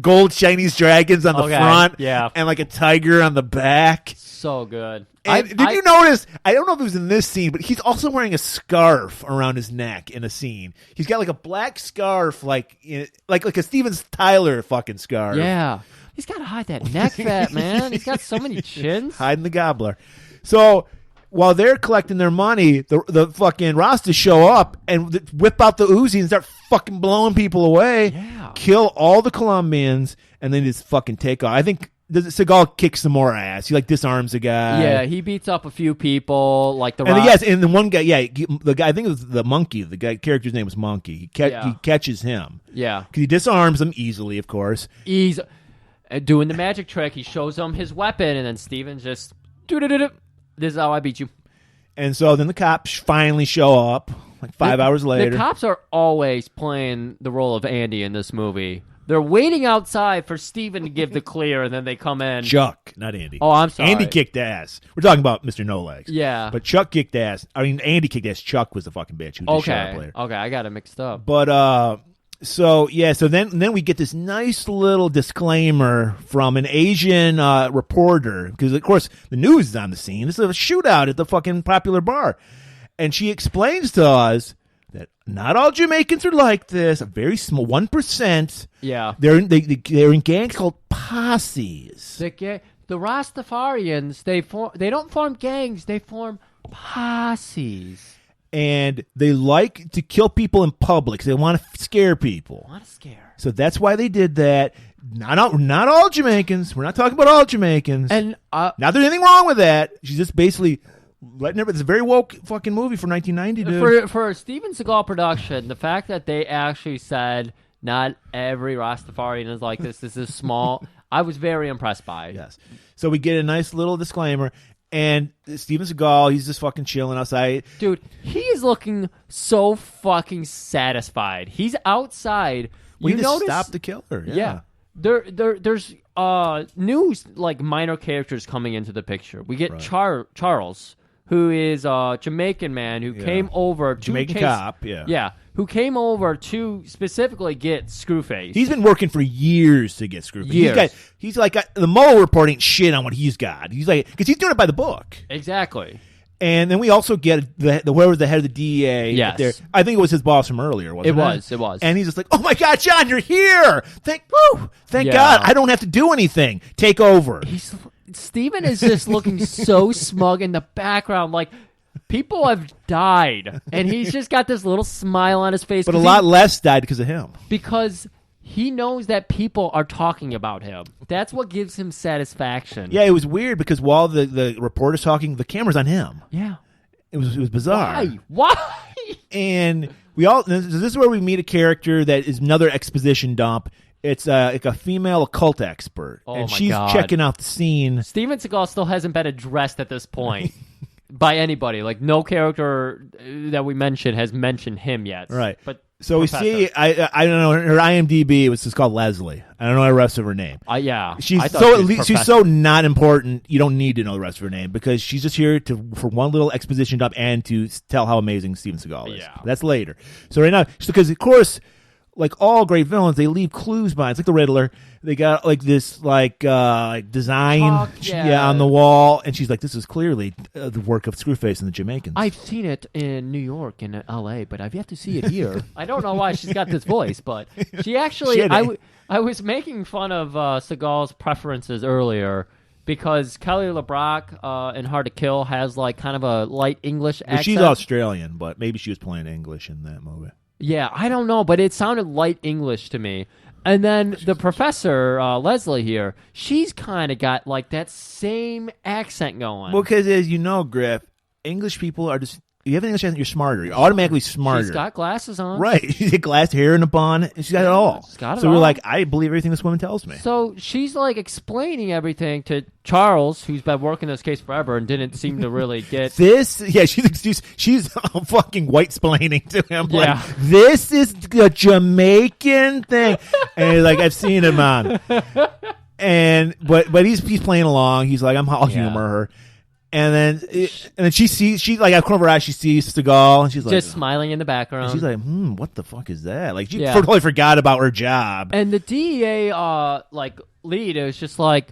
gold Chinese dragons on the front. Yeah. And like a tiger on the back. So good. And did you notice? I don't know if it was in this scene, but he's also wearing a scarf around his neck in a scene. He's got like a black scarf, like a Steven Tyler fucking scarf. Yeah. He's got to hide that neck fat, man. He's got so many chins. Hiding the gobbler. So while they're collecting their money, the fucking Rastas show up and whip out the Uzi and start fucking blowing people away. Yeah. Kill all the Colombians and then just fucking take off. I think Seagal kicks some more ass. He like disarms a guy. Yeah, he beats up a few people, like the. And the one guy, the guy, I think it was the monkey. The guy character's name was Monkey. He catches him. Yeah, because he disarms him easily, of course. He's doing the magic trick. He shows him his weapon, and then Steven just this is how I beat you. And so then the cops finally show up, like 5 hours later. The cops are always playing the role of Andy in this movie. They're waiting outside for Steven to give the clear, and then they come in. Chuck, not Andy. Oh, I'm sorry. Andy kicked ass. We're talking about Mr. No Legs. Yeah. But Chuck kicked ass. I mean, Andy kicked ass. Chuck was the fucking bitch who just showed up later. Okay, I got it mixed up. But, so then we get this nice little disclaimer from an Asian reporter, because, of course, the news is on the scene. This is a shootout at the fucking popular bar. And she explains to us that not all Jamaicans are like this. A very small 1%. Yeah, they're in gangs called posses. The Rastafarians they don't form gangs. They form posses. And they like to kill people in public. They want to scare people. So that's why they did that. Not all Jamaicans. We're not talking about all Jamaicans. And not there's anything wrong with that. She's just basically letting everybody. It's a very woke fucking movie for 1990, dude. For a Steven Seagal production, the fact that they actually said not every Rastafarian is like this. This is small. I was very impressed by. Yes. So we get a nice little disclaimer. And Steven Seagal, he's just fucking chilling outside. Dude, he is looking so fucking satisfied. He's outside. We need to stop the killer. Yeah. There's news, like minor characters coming into the picture. We get Charles, who is a Jamaican man who came over to Jamaican cop, who came over to specifically get Screwface. He's been working for years to get Screwface. He's like the Mueller report ain't shit on what he's got. He's like, because he's doing it by the book. Exactly. And then we also get the whoever the head of the DEA. Yes. There. I think it was his boss from earlier, wasn't it? It was. And he's just like, oh my God, John, you're here. Thank God. I don't have to do anything. Take over. Steven is just looking so smug in the background, like people have died, and he's just got this little smile on his face. But a lot less died because of him. Because he knows that people are talking about him. That's what gives him satisfaction. Yeah, it was weird because while the reporter's talking, the camera's on him. Yeah. It was bizarre. Why? And this is where we meet a character that is another exposition dump. It's like a female occult expert, and she's checking out the scene. Steven Seagal still hasn't been addressed at this point by anybody. Like, no character that we mentioned has mentioned him yet. Right. But so we see, I don't know, her IMDb, it was just called Leslie. I don't know the rest of her name. Yeah. She's so not important, you don't need to know the rest of her name, because she's just here for one little exposition dump and to tell how amazing Steven Seagal is. Yeah. That's later. So right now, because of course, like all great villains, they leave clues behind. It's like the Riddler. They got like this like design on the wall, and she's like, "This is clearly the work of Screwface and the Jamaicans." I've seen it in New York and L.A., but I've yet to see it here. I don't know why she's got this voice, but she actually. I was making fun of Seagal's preferences earlier because Kelly LeBrock in Hard to Kill has like kind of a light English accent. She's Australian, but maybe she was playing English in that movie. Yeah, I don't know, but it sounded light English to me. And then the professor, Leslie here, she's kind of got like that same accent going. Well, because as you know, Griff, English people are just. You have an English accent, you're smarter. You're automatically smarter. She's got glasses on. Right. She's got glass hair in a bun. And she's got it all. She's got it so all. we're like, I believe everything this woman tells me. So she's like explaining everything to Charles, who's been working this case forever and didn't seem to really get this. Yeah, she's fucking white splaining to him. Yeah. Like, this is a Jamaican thing. And like, I've seen him on. And but he's playing along. He's like, I'll humor her. And then she like out of the corner of her eye, she sees Seagal, and she's like, just smiling in the background. She's like, what the fuck is that? Like, she totally forgot about her job. And the DEA like lead is just like,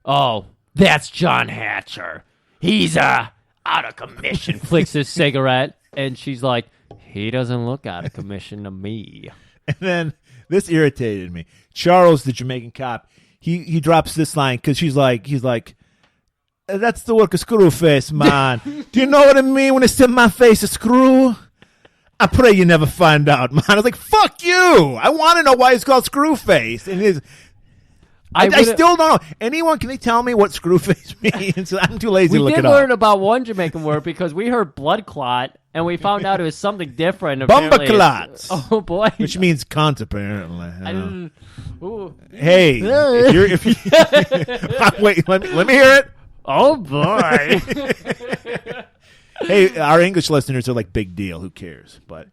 oh, that's John Hatcher. He's out of commission. Flicks his cigarette, and she's like, he doesn't look out of commission to me. And then this irritated me. Charles, the Jamaican cop, he drops this line because he's like. That's the work of Screwface, man. Do you know what I mean when they set my face a screw? I pray you never find out, man. I was like, fuck you. I want to know why it's called Screwface. And I still don't know. Anyone, can they tell me what Screwface means? I'm too lazy to look it up. We did learn about one Jamaican word because we heard blood clot, and we found out it was something different. Bumba clots. Oh, boy. Which means cunt, apparently. Hey, if you wait, let me hear it. Oh, boy. Hey, our English listeners are like, big deal. Who cares? But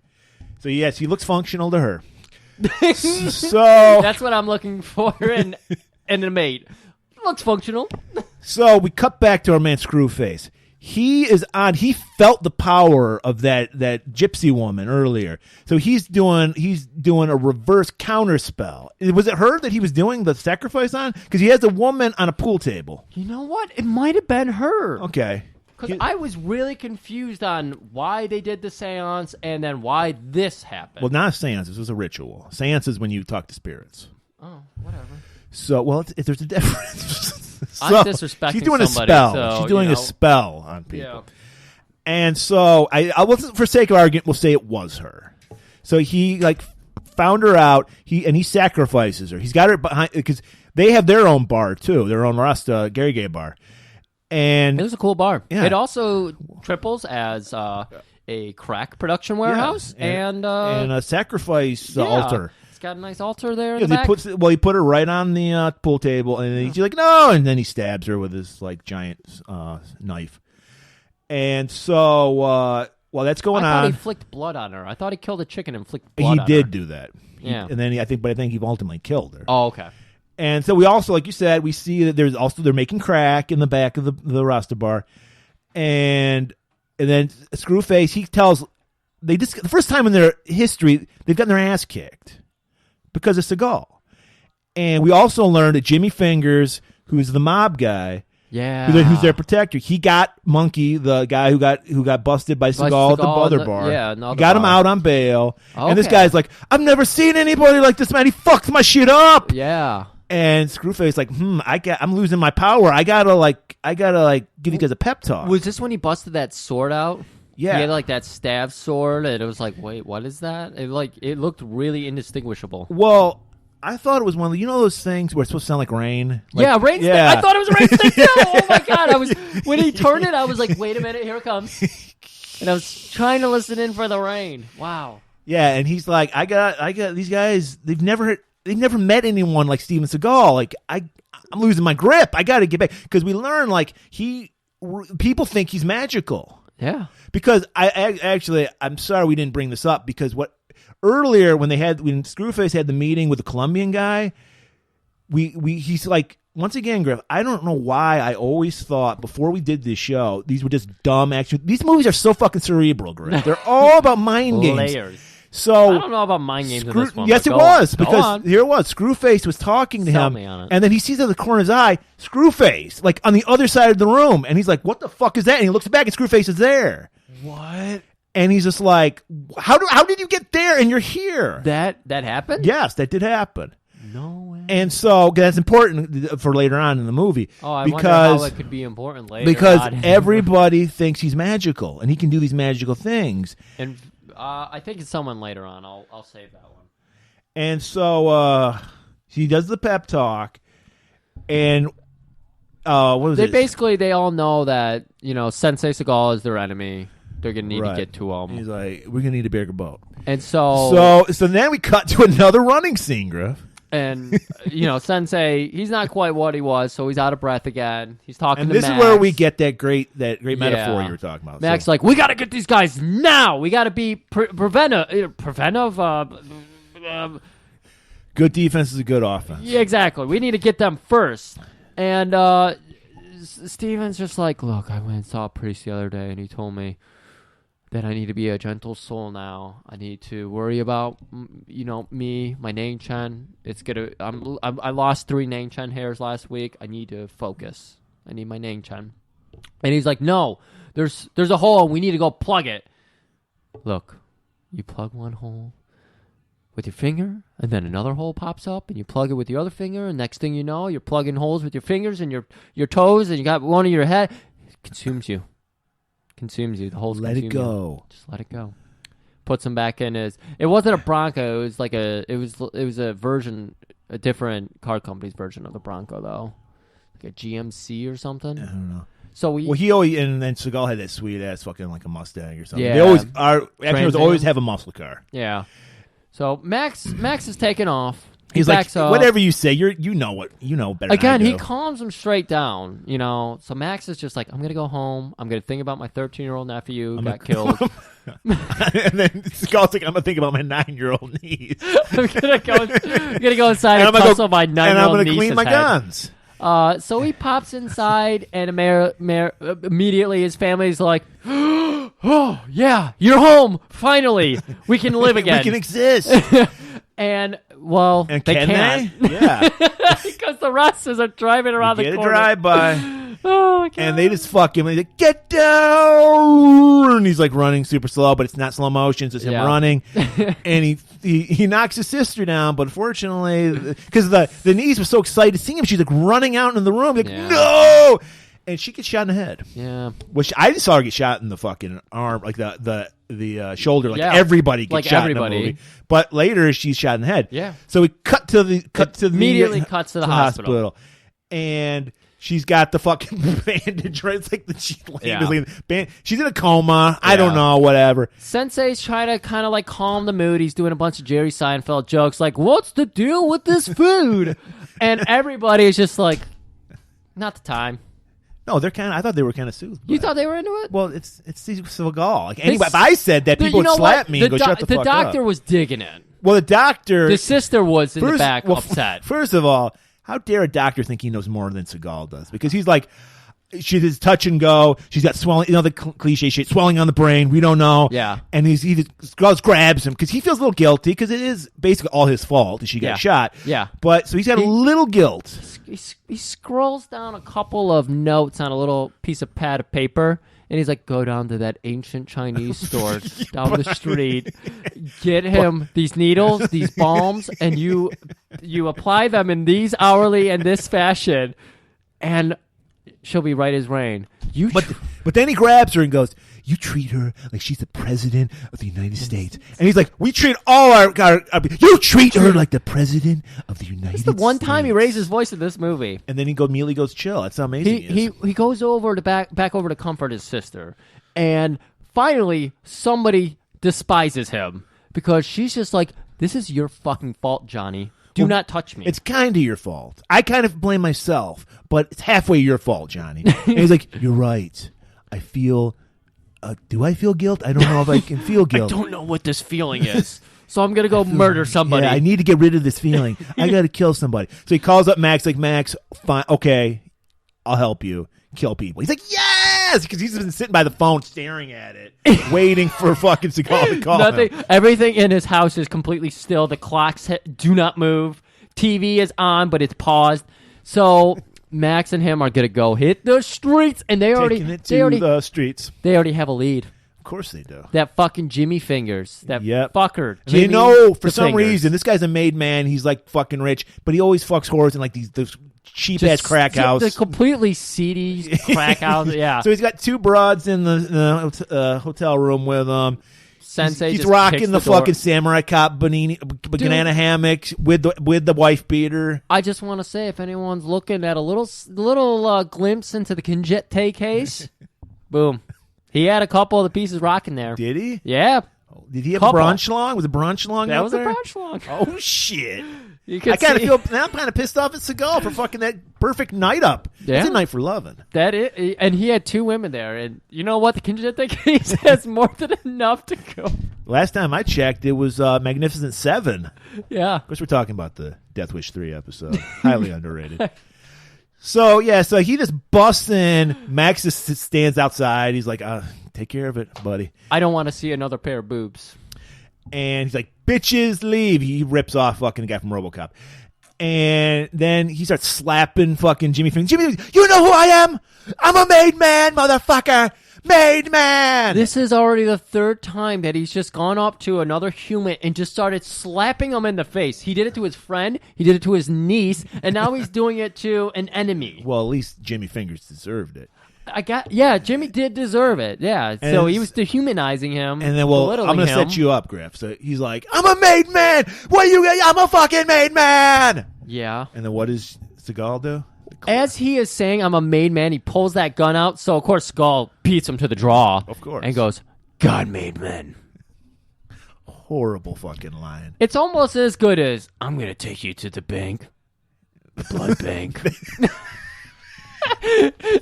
so, yes, he looks functional to her. So that's what I'm looking for in a mate. Looks functional. So we cut back to our man Screwface. He felt the power of that gypsy woman earlier. So he's doing a reverse counter spell. Was it her that he was doing the sacrifice on? Because he has a woman on a pool table. You know what? It might have been her. Okay. Because I was really confused on why they did the seance and then why this happened. Well, not a seance. This was a ritual. Seance is when you talk to spirits. Oh, whatever. So, well, there's a difference. I'm disrespecting she's doing somebody, a spell. so, she's doing a spell on people. Yeah. And so I will, for sake of argument, we'll say it was her. So he like found her out. He sacrifices her. He's got her behind because they have their own bar too, their own Rasta Gay bar. And it was a cool bar. Yeah. It also triples as a crack production warehouse and a sacrifice altar. It's got a nice altar there. Yeah, he put her right on the pool table, and he's like, no, and then he stabs her with his like giant knife. And so while that's going on, I thought he flicked blood on her. I thought he killed a chicken and flicked blood on her. He did do that. Yeah, and then I think he ultimately killed her. Oh, okay. And so we also, like you said, we see that they're making crack in the back of the Rasta bar, and then Screwface, he tells the first time in their history they've gotten their ass kicked because of Seagal. And we also learned that Jimmy Fingers, who's the mob guy, who's their protector, he got Monkey, the guy who got busted by Seagal at the other bar. Yeah, he got him out on bail. Okay. And this guy's like, I've never seen anybody like this, man. He fucks my shit up. Yeah. And Screwface like, I'm losing my power. I gotta give you guys a pep talk. Was this when he busted that sword out? Yeah. He had like that staff sword, and it was like, wait, what is that? It looked really indistinguishable. Well, I thought it was one of those things where it's supposed to sound like rain. Rain. Yeah. I thought it was a rain stick too. Oh my god! When he turned it, I was like, wait a minute, here it comes. And I was trying to listen in for the rain. Wow. Yeah, and he's like, I got these guys. They've never met anyone like Steven Seagal. Like I'm losing my grip. I got to get back because we learn like people think he's magical. Yeah. Because I'm sorry we didn't bring this up because earlier when Screwface had the meeting with the Colombian guy, he's like, once again, Griff, I don't know why I always thought before we did this show these were just dumb action. These movies are so fucking cerebral, Griff. They're all about mind games. Layers. So I don't know about mind games in this one. Yes, it was because here it was. Screwface was talking to him, and then he sees out the corner of his eye Screwface, like on the other side of the room, and he's like, "What the fuck is that?" And he looks back, and Screwface is there. What? And he's just like, "How did you get there? And you're here?" That happened? Yes, that did happen. No way. And so that's important for later on in the movie. Oh, I wonder how it could be important later. Because everybody thinks he's magical, and he can do these magical things. And I think it's someone later on. I'll save that one. And so he does the pep talk, and what was it? Basically, they all know that, Sensei Seagal is their enemy. They're going to need to get to him. He's like, we're going to need a bigger boat. And so then we cut to another running scene, Griff. And, Sensei, he's not quite what he was, so he's out of breath again. He's talking to Max. And this is where we get that great metaphor you were talking about. Max like, we got to get these guys now. We got to be preventive. Good defense is a good offense. Yeah, exactly. We need to get them first. And Steven's just like, look, I went and saw a priest the other day, and he told me that I need to be a gentle soul now. I need to worry about, me, my Nang Chen. I lost 3 Nang Chen hairs last week. I need to focus. I need my Nang Chen. And he's like, no, there's a hole, and we need to go plug it. Look, you plug one hole with your finger, and then another hole pops up, and you plug it with your other finger, and next thing you know, you're plugging holes with your fingers and your toes, and you got one in your head. It consumes you. The holes let it go. Just let it go. Puts him back in his. It wasn't a Bronco. It was like it was a version, a different car company's version of the Bronco though, like a GMC or something. I don't know. So he always, and then Seagal had that sweet ass fucking like a Mustang or something. Yeah. They always always have a muscle car. Yeah. So Max is taking off. He's backs like, up. whatever you say, you know better. Again, than I he do. calms him straight down, So Max is just like, I'm going to go home. I'm going to think about my 13-year-old nephew who got killed. And then Seagal's like, I'm going to think about my 9-year-old niece. I'm going to go inside and tussle my 9-year-old niece. And I'm going to clean my guns. So he pops inside, and immediately his family's like, oh, yeah, you're home. Finally. We can live again. We can exist. And, well, and they can't. Yeah. Because the Russes are driving around the corner. Get a drive-by. Oh, my God. And they just fuck him. And he's like, get down! And he's like running super slow, but it's not slow motion. It's just him running. And he knocks his sister down, but unfortunately, because the niece was so excited to see him, she's like running out in the room, like, no! And she gets shot in the head. Yeah. Which I just saw her get shot in the fucking arm, like the shoulder, like everybody gets shot in the movie. But later she's shot in the head. Yeah. So we cuts to the cuts to the hospital. And she's got the fucking bandage, right? It's like she's in a coma. I don't know, whatever. Sensei's trying to kind of like calm the mood. He's doing a bunch of Jerry Seinfeld jokes like, what's the deal with this food? And everybody is just like, not the time. No, they're kind of. I thought they were kind of soothed. You thought they were into it? Well, it's Seagal. Like anybody, if I said that, people would slap me and go, "Shut the fuck up." The doctor was digging it. Well, the doctor. The sister was in the back, upset. First of all, how dare a doctor think he knows more than Seagal does? Because he's like, she's touch and go. She's got swelling. The cliche shit, swelling on the brain. We don't know. Yeah. And Seagal grabs him because he feels a little guilty because it is basically all his fault that she got shot. Yeah. But so he's got a little guilt. He scrolls down a couple of notes on a little piece of pad of paper, and he's like, go down to that ancient Chinese store down the street, get him these needles, these balms, and you apply them in these hourly and this fashion, and she'll be right as rain. But then he grabs her and goes, you treat her like she's the president of the United States. And he's like, we treat all our you treat her like the president of the United States. It's the one time he raised his voice in this movie. And then he immediately goes chill. That's how amazing he is. He goes over to back over to comfort his sister. And finally, somebody despises him because she's just like, this is your fucking fault, Johnny. Do not touch me. It's kind of your fault. I kind of blame myself, but it's halfway your fault, Johnny. And he's like, you're right. I feel... do I feel guilt? I don't know if I can feel guilt. I don't know what this feeling is. So I'm going to go murder somebody. Yeah, I need to get rid of this feeling. I got to kill somebody. So he calls up Max, like, Max, fine, okay, I'll help you kill people. He's like, yes! Because he's been sitting by the phone staring at it, waiting for fucking Seagal to call him. Everything in his house is completely still. The clocks do not move. TV is on, but it's paused. So... Max and him are gonna go hit the streets, and they already the streets. They already have a lead. Of course they do. That fucking Jimmy Fingers, that fucker. Jimmy, they know for some reason this guy's a made man. He's like fucking rich, but he always fucks whores in like those cheap ass crack house. The completely seedy crack house. Yeah. So he's got 2 broads in the hotel room with him. Sensei. He's just rocking kicks the door. fucking samurai cop banana hammock with the wife beater. I just want to say, if anyone's looking at a little glimpse into the GGT case, boom, he had a couple of the pieces rocking there. Did he? Yeah. Did he have Couple. a brunch long? Was it brunch long? That out was there? a brunch long. Oh shit! You could I kind of see- feel now. I'm kind of pissed off at Seagal for fucking that perfect night up. Yeah. It's a night for loving. That is, and he had 2 women there, and you know what? The GGT case has more than enough to go. Last time I checked, it was Magnificent Seven. Yeah. Of course, we're talking about the Death Wish 3 episode. Highly underrated. So he just busts in. Max just stands outside. He's like, take care of it, buddy. I don't want to see another pair of boobs. And he's like, bitches, leave. He rips off fucking the guy from RoboCop. And then he starts slapping fucking Jimmy Fingers. Jimmy, you know who I am? I'm a made man, motherfucker. Made man. This is already the 3rd time that he's just gone up to another human and just started slapping him in the face. He did it to his friend, he did it to his niece, and now he's doing it to an enemy. Well, at least Jimmy Fingers deserved it. Jimmy did deserve it. Yeah, so he was dehumanizing him. And then, I'm belittling going to him. set you up, Griff. So he's like, I'm a made man. I'm a fucking made man. Yeah. And then what does Seagal do? As he is saying, I'm a made man, he pulls that gun out. So, of course, Skull beats him to the draw. Of course. And goes, God made men. Horrible fucking line. It's almost as good as, I'm going to take you to the bank. The blood bank.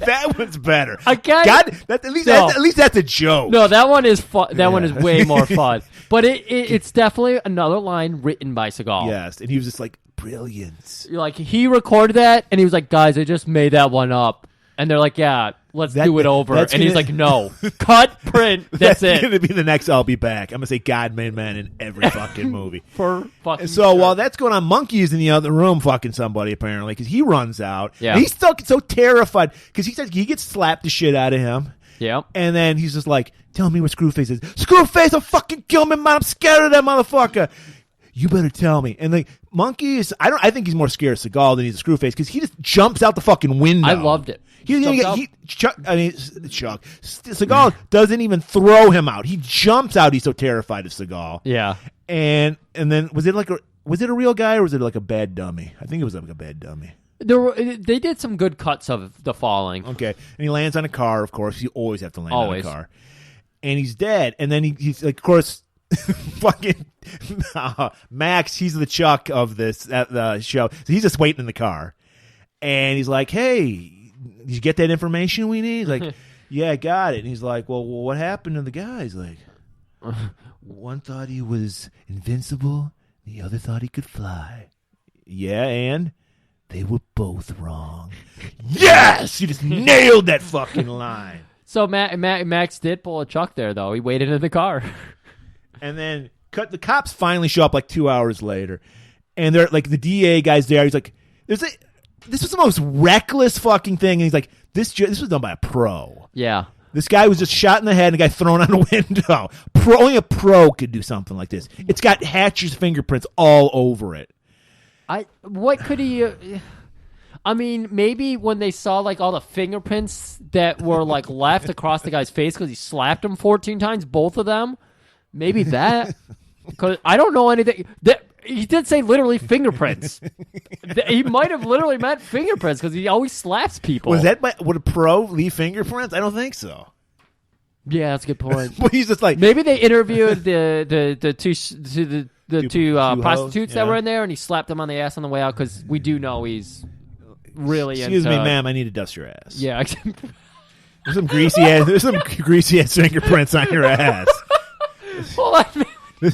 That one's better. Again? God, at least that's a joke. No, that one is fun. That one is way more fun. But it's definitely another line written by Seagal. Yes, and he was just like, brilliance. Like, he recorded that, and he was like, guys, I just made that one up. And they're like, yeah, let's do it over. And he's like, no. Cut, print, that's it. going to be the next I'll be back. I'm going to say God made man in every fucking movie. For fucking And so sure. while that's going on, Monkey is in the other room fucking somebody apparently because he runs out. Yeah. And he's still so terrified because he says he gets slapped the shit out of him. Yeah. And then he's just like, tell me where Screwface is. Screwface will fucking kill me, man. I'm scared of that motherfucker. You better tell me. And like Monkey is, I think he's more scared of Seagal than he's a Screwface because he just jumps out the fucking window. I loved it. Seagal doesn't even throw him out. He jumps out. He's so terrified of Seagal. Yeah. And then was it a real guy or was it like a bad dummy? I think it was like a bad dummy. They did some good cuts of the falling. Okay. And he lands on a car, of course. You always have to land Always. on a car. And he's dead. And then he's like, of course, fucking Max, he's the Chuck of this show. So he's just waiting in the car. And he's like, hey, did you get that information we need? He's like, yeah, I got it. And he's like, well, what happened to the guy? He's like, one thought he was invincible. The other thought he could fly. Yeah, and they were both wrong. Yes! You just nailed that fucking line. So Max did pull a Chuck there, though. He waited in the car. And then the cops finally show up like 2 hours later. And they're like, the DA guy's there. He's like, this was the most reckless fucking thing. And he's like, this was done by a pro. Yeah. This guy was just shot in the head and a guy thrown out a window. Only a pro could do something like this. It's got Hatcher's fingerprints all over it. What could he... I mean, maybe when they saw like all the fingerprints that were like left across the guy's face because he slapped him 14 times, both of them, maybe that. Because I don't know anything. He did say literally fingerprints. He might have literally meant fingerprints because he always slaps people. Would a pro leave fingerprints? I don't think so. Yeah, that's a good point. But he's just like, maybe they interviewed the two prostitutes that were in there, and he slapped them on the ass on the way out because we do know he's really. Excuse me, ma'am. I need to dust your ass. Yeah, there's some greasy ass fingerprints on your ass. Well, I mean,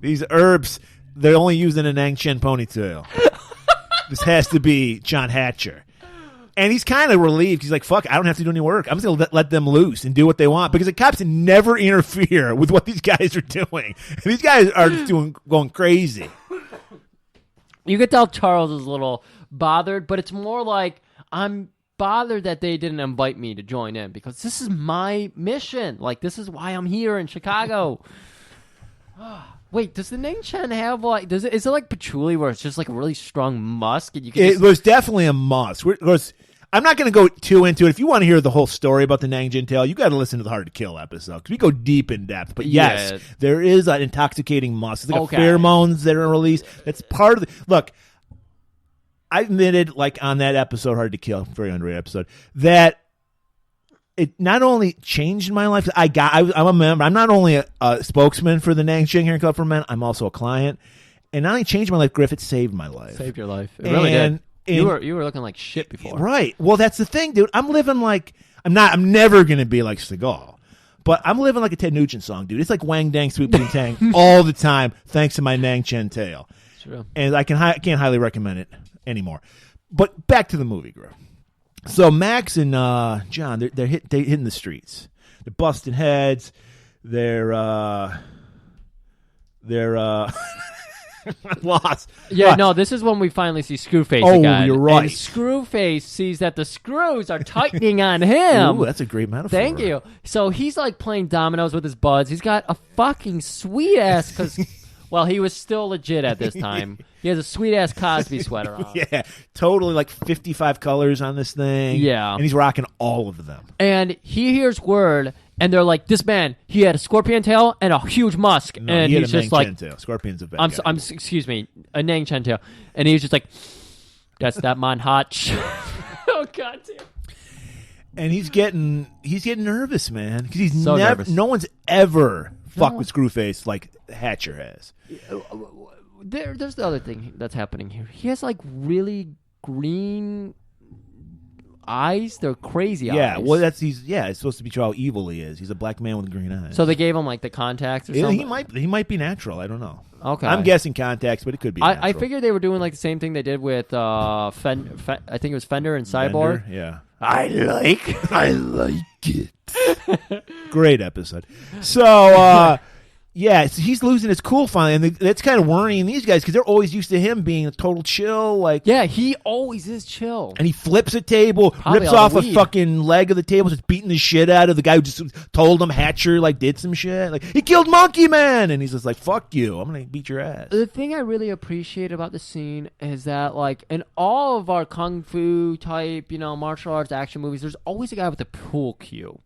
these herbs, they're only used in a Nangshan ponytail. This has to be John Hatcher. And he's kind of relieved. He's like, fuck, I don't have to do any work. I'm just going to let them loose and do what they want. Because the cops never interfere with what these guys are doing. And these guys are just going crazy. You could tell Charles is a little bothered, but it's more like, I'm bothered that they didn't invite me to join in because this is my mission. Like, this is why I'm here in Chicago. Wait, does the Nangshan have like? Is it like patchouli where it's just like a really strong musk? And you can It was definitely a musk. I'm not going to go too into it. If you want to hear the whole story about the Nanjing tale, you got to listen to the Hard to Kill episode because we go deep in depth. But yes, there is an intoxicating musk. It's like pheromones that are released. That's part of the look. I admitted, like on that episode, Hard to Kill, very underrated episode, that it not only changed my life. I'm a member. I'm not only a spokesman for the Nanjing Hearing Club for Men. I'm also a client, and not only changed my life, Griff, it saved my life. Saved your life. It really did. You were looking like shit before. Right. Well, that's the thing, dude. I'm living like I'm never gonna be like Seagal. But I'm living like a Ted Nugent song, dude. It's like Wang Dang Swoop Ding Tang all the time, thanks to my Nang Chen tail. True. And I can't highly recommend it anymore. But back to the movie, bro. So Max and John, they're hitting the streets. They're busting heads. They're lost. Yeah, no, this is when we finally see Screwface again. Oh, you're right. And Screwface sees that the screws are tightening on him. Ooh, that's a great metaphor. Thank you. So he's like playing dominoes with his buds. He's got a fucking sweet ass, because, well, he was still legit at this time. He has a sweet ass Cosby sweater on. Yeah, totally like 55 colors on this thing. Yeah. And he's rocking all of them. And he hears word, and they're like, this man, he had a scorpion tail and a huge musk. No, and he had he's a just Nang like, Chen tail. Scorpion's a bad guy. excuse me, a Nang Chen tail. And he's just like, that's that man hotch. Oh, God damn. And he's getting nervous, man. Because he's So never, nervous. no one's ever fucked with Screwface like Hatcher has. There's the other thing that's happening here. He has like really green eyes. They're crazy eyes. Yeah, well, it's supposed to be how evil he is. He's a black man with green eyes. So they gave him like the contacts or something? He might be natural. I don't know. Okay. I'm guessing contacts, but it could be natural. I figured they were doing like the same thing they did with I think it was Fender and Cyborg. Fender, yeah. I like it. Great episode. So, yeah, so he's losing his cool finally, and that's kind of worrying these guys because they're always used to him being a total chill. Like, yeah, he always is chill. And he flips a table, Probably rips all off the a weed. fucking leg of the table, just beating the shit out of the guy who just told him Hatcher like did some shit. Like, he killed Monkey Man, and he's just like, "Fuck you, I'm gonna beat your ass." The thing I really appreciate about the scene is that, like, in all of our kung fu type, martial arts action movies, there's always a guy with a pool cue.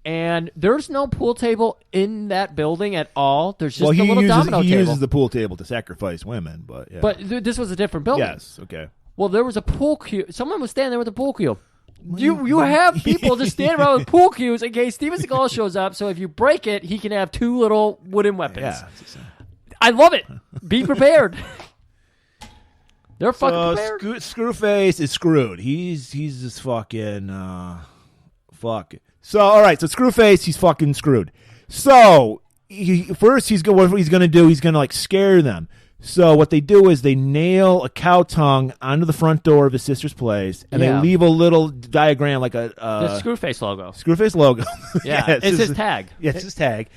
And there's no pool table in that building at all. There's just a little domino table. He uses the pool table to sacrifice women, but yeah. But this was a different building. Yes, okay. Well, there was a pool cue. Someone was standing there with a pool cue. You have people just standing around with pool cues in case Steven Seagal shows up, so if you break it, he can have two little wooden weapons. Yeah. I love it. Be prepared. They're fucking prepared. Screwface is screwed. He's just fucking fuck. So all right, so Screwface, he's fucking screwed. So what he's gonna do? He's gonna like scare them. So what they do is they nail a cow tongue onto the front door of his sister's place, and they leave a little diagram like the Screwface logo. Screwface logo. Yeah, it's his tag. Yeah, it's his tag.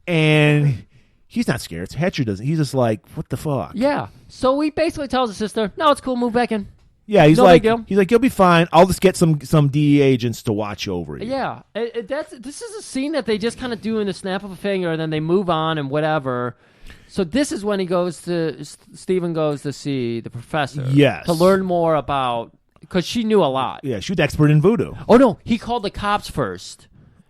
And he's not scared. Hatcher doesn't. He's just like, what the fuck? Yeah. So he basically tells his sister, "No, it's cool. Move back in." Yeah, he's No like, big deal. you'll be fine. I'll just get some DEA agents to watch over you. Yeah, this is a scene that they just kind of do in the snap of a finger, and then they move on and whatever. So this is when Stephen goes to see the professor. Yes. To learn more about, because she knew a lot. Yeah, she was expert in voodoo. Oh, no, he called the cops first.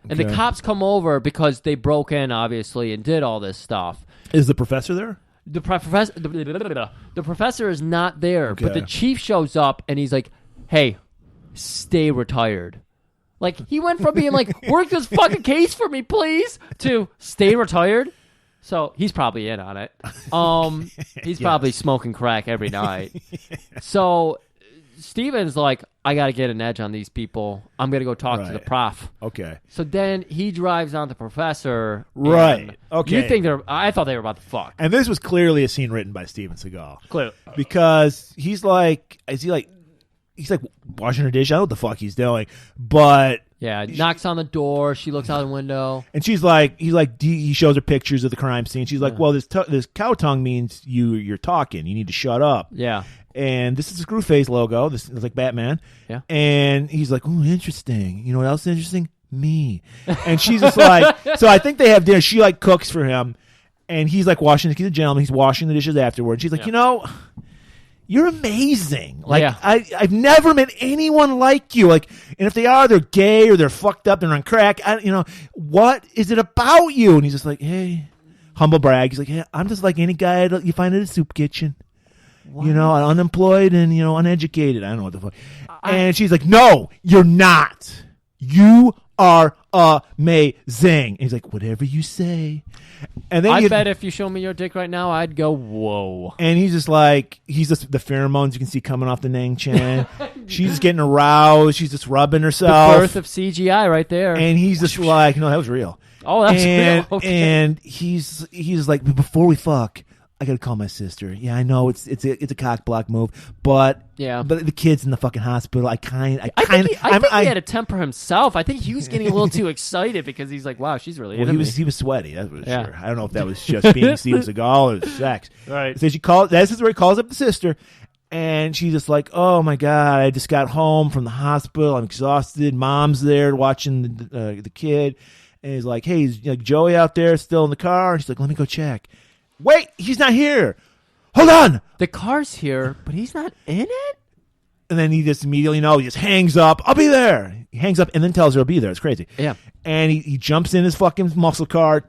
And Okay. the cops come over because they broke in, obviously, and did all this stuff. Is the professor there? The professor is not there, but the chief shows up, and he's like, "Hey, stay retired." Like, he went from being like, "Work this fucking case for me, please," to "stay retired." So he's probably in on it. He's probably smoking crack every night. So Steven's like, "I got to get an edge on these people. I'm going to go talk to the prof." Okay. So then he drives on the professor. Right. Okay. You think I thought they were about to fuck. And this was clearly a scene written by Steven Seagal. Clearly. Because he's like washing her dish. I don't know what the fuck he's doing. But yeah, knocks on the door. She looks out the window. And he shows her pictures of the crime scene. She's like, well, this cow tongue means you're talking. You need to shut up. Yeah. And this is the Screwface logo. This is like Batman. Yeah. And he's like, oh, interesting. You know what else is interesting? Me. And she's just like, so I think they have dinner. She like cooks for him. And he's like he's a gentleman. He's washing the dishes afterwards. She's like, you're amazing. Like, Yeah. I've never met anyone like you. Like, and if they are, they're gay or they're fucked up, they're on crack. What is it about you? And he's just like, hey, humble brag. He's like, hey, I'm just like any guy that you find at a soup kitchen. What? Unemployed and, uneducated. I don't know what the fuck. And she's like, no, you're not. You are amazing. And he's like, whatever you say. And then I bet if you show me your dick right now, I'd go, whoa. And he's just like, the pheromones you can see coming off the Nang Chan. She's just getting aroused. She's just rubbing herself. The birth of CGI right there. And he's just like, no, that was real. Oh, that's real. Okay. And he's like, before we fuck, I gotta call my sister. Yeah, I know it's a cock block move, but the kid's in the fucking hospital. I think he had a temper himself. I think he was getting a little too excited because he's like, wow, she's really into me. He was sweaty. That's for sure. I don't know if that was just being Steven Seagal or sex. Right. So this is where he calls up the sister, and she's just like, oh my god, I just got home from the hospital. I'm exhausted. Mom's there watching the kid, and he's like, hey, is Joey out there still in the car? And she's like, let me go check. Wait, he's not here. Hold on. The car's here, but he's not in it? And then he just immediately, he just hangs up. I'll be there. He hangs up and then tells her he'll be there. It's crazy. Yeah. And he jumps in his fucking muscle car,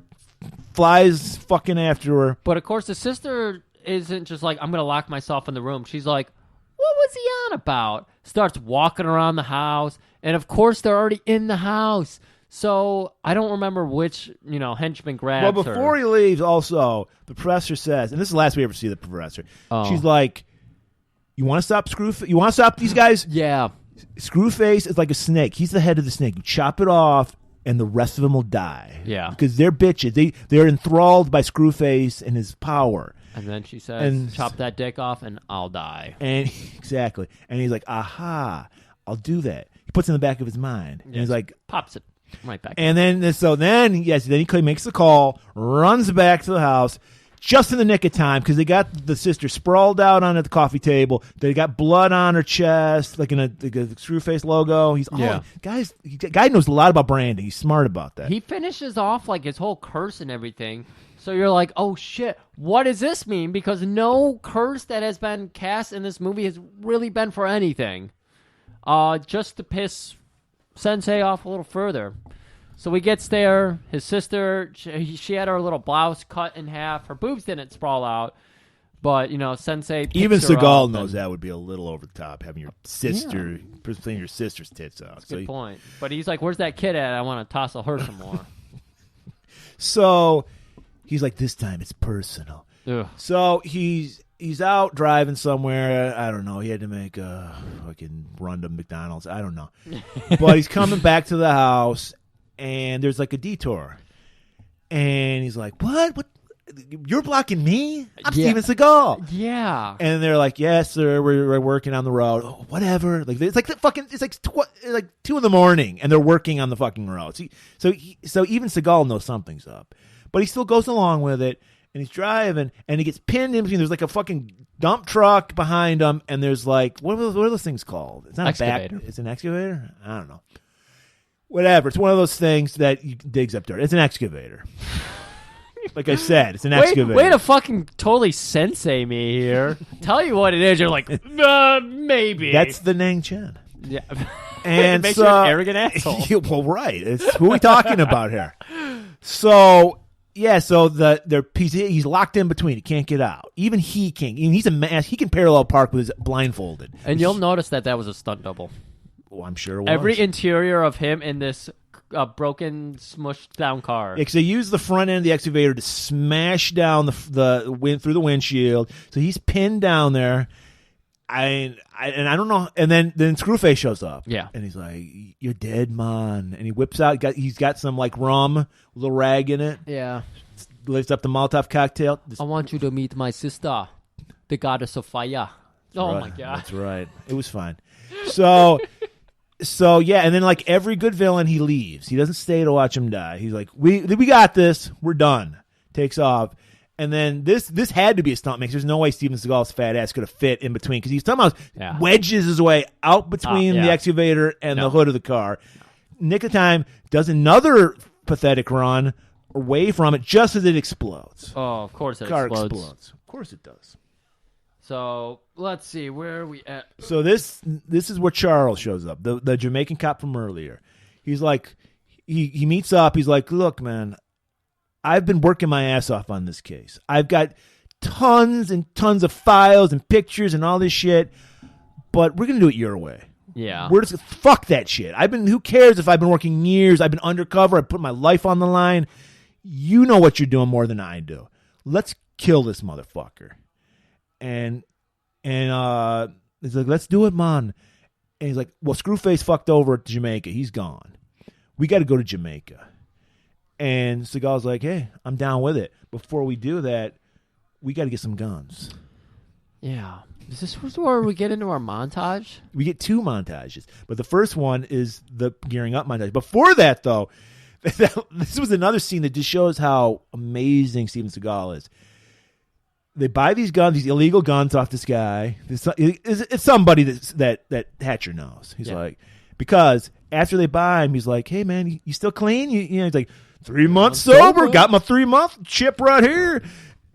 flies fucking after her. But, of course, the sister isn't just like, I'm going to lock myself in the room. She's like, what was he on about? Starts walking around the house. And, of course, they're already in the house. So I don't remember which, henchman grabs her. Well, before he leaves, also, the professor says, and this is the last we ever see the professor. Oh. She's like, you want to stop Screwface? You want to stop these guys? Yeah. Screwface is like a snake. He's the head of the snake. You chop it off, and the rest of them will die. Yeah. Because they're bitches. They're enthralled by Screwface and his power. And then she says, chop that dick off, and I'll die. And exactly. And he's like, aha, I'll do that. He puts it in the back of his mind. And he's like, pops it. Right back. And then he makes the call, runs back to the house, just in the nick of time because they got the sister sprawled out on the coffee table. They got blood on her chest, like a Screwface logo. Guy knows a lot about branding. He's smart about that. He finishes off like his whole curse and everything. So you're like, oh shit, what does this mean? Because no curse that has been cast in this movie has really been for anything. Just to piss Sensei off a little further. So he gets there. His sister, she had her little blouse cut in half. Her boobs didn't sprawl out. But, Sensei picks even her Seagal up knows that would be a little over the top, having your sister, playing your sister's tits out. That's a good point. But he's like, where's that kid at? I want to tossle her some more. So he's like, this time it's personal. Ugh. So he's out driving somewhere. I don't know. He had to make a fucking run to McDonald's. I don't know. But he's coming back to the house, and there's like a detour. And he's like, what? You're blocking me? I'm Steven Seagal. Yeah. And they're like, yes, sir, we're working on the road. Oh, whatever. Like it's like 2 a.m, and they're working on the fucking road. So even Seagal knows something's up. But he still goes along with it. And he's driving, and he gets pinned in between. There's like a fucking dump truck behind him, and there's like, what are those things called? It's not excavator. a back. It's an excavator? I don't know. Whatever. It's one of those things that digs up dirt. It's an excavator. Like I said, it's an excavator. Way to fucking totally sensei me here. Tell you what it is. You're like, maybe. That's the Nang Chen. Yeah. And it makes you an arrogant asshole. Well, right. Who are we talking about here? So... yeah, so he's locked in between. He can't get out. Even he can't. He's he can parallel park with his blindfolded. And you'll notice that was a stunt double. Oh, I'm sure it was. Every interior of him in this broken, smushed down car. Yeah, because they use the front end of the excavator to smash down the wind through the windshield. So he's pinned down there. I don't know. And then Screwface shows up. Yeah. And he's like, you're dead, man. And he whips out, he's got some like rum, a little rag in it. Yeah. Lifts up the Molotov cocktail. I want you to meet my sister, the goddess of fire. My God. That's right. It was fine. So yeah. And then like every good villain, he leaves. He doesn't stay to watch him die. He's like, we got this. We're done. Takes off. And then this had to be a stunt mix. There's no way Steven Seagal's fat ass could have fit in between because he somehow wedges his way out between the excavator and the hood of the car. Nick of time does another pathetic run away from it just as it explodes. Oh, of course it car explodes. Of course it does. So let's see, where are we at? So this is where Charles shows up, the Jamaican cop from earlier. He's like, he meets up. He's like, look, man, I've been working my ass off on this case. I've got tons and tons of files and pictures and all this shit, but we're gonna do it your way. Yeah, we're just fuck that shit. Who cares if I've been working years? I've been undercover. I put my life on the line. You know what you're doing more than I do. Let's kill this motherfucker. And he's like, let's do it, man. And he's like, well, Screwface fucked over at Jamaica. He's gone. We got to go to Jamaica. And Seagal's like, hey, I'm down with it. Before we do that, we got to get some guns. Yeah. Is this where we get into our montage? We get 2 montages. But the first one is the gearing up montage. Before that, though, this was another scene that just shows how amazing Steven Seagal is. They buy these guns, these illegal guns off this guy. It's somebody that Hatcher knows. He's like, because after they buy him, he's like, hey, man, you still clean? You know, he's like, 3 months sober, got my 3-month chip right here.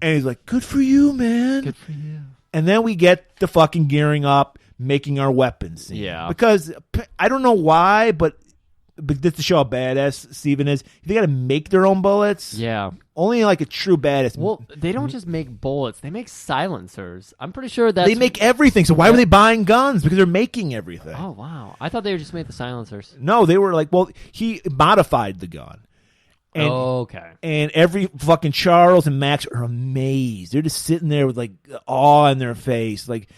And he's like, good for you, man. Good for you. And then we get the fucking gearing up, making our weapons scene. Yeah. Because I don't know why, but just to show how badass Steven is, they got to make their own bullets. Yeah. Only like a true badass. Well, they don't just make bullets; they make silencers. I'm pretty sure that they make everything. So why were they buying guns? Because they're making everything. Oh wow! I thought they just made the silencers. No, they were like, well, he modified the gun. And, okay. And every fucking Charles and Max are amazed. They're just sitting there with like awe in their face, like.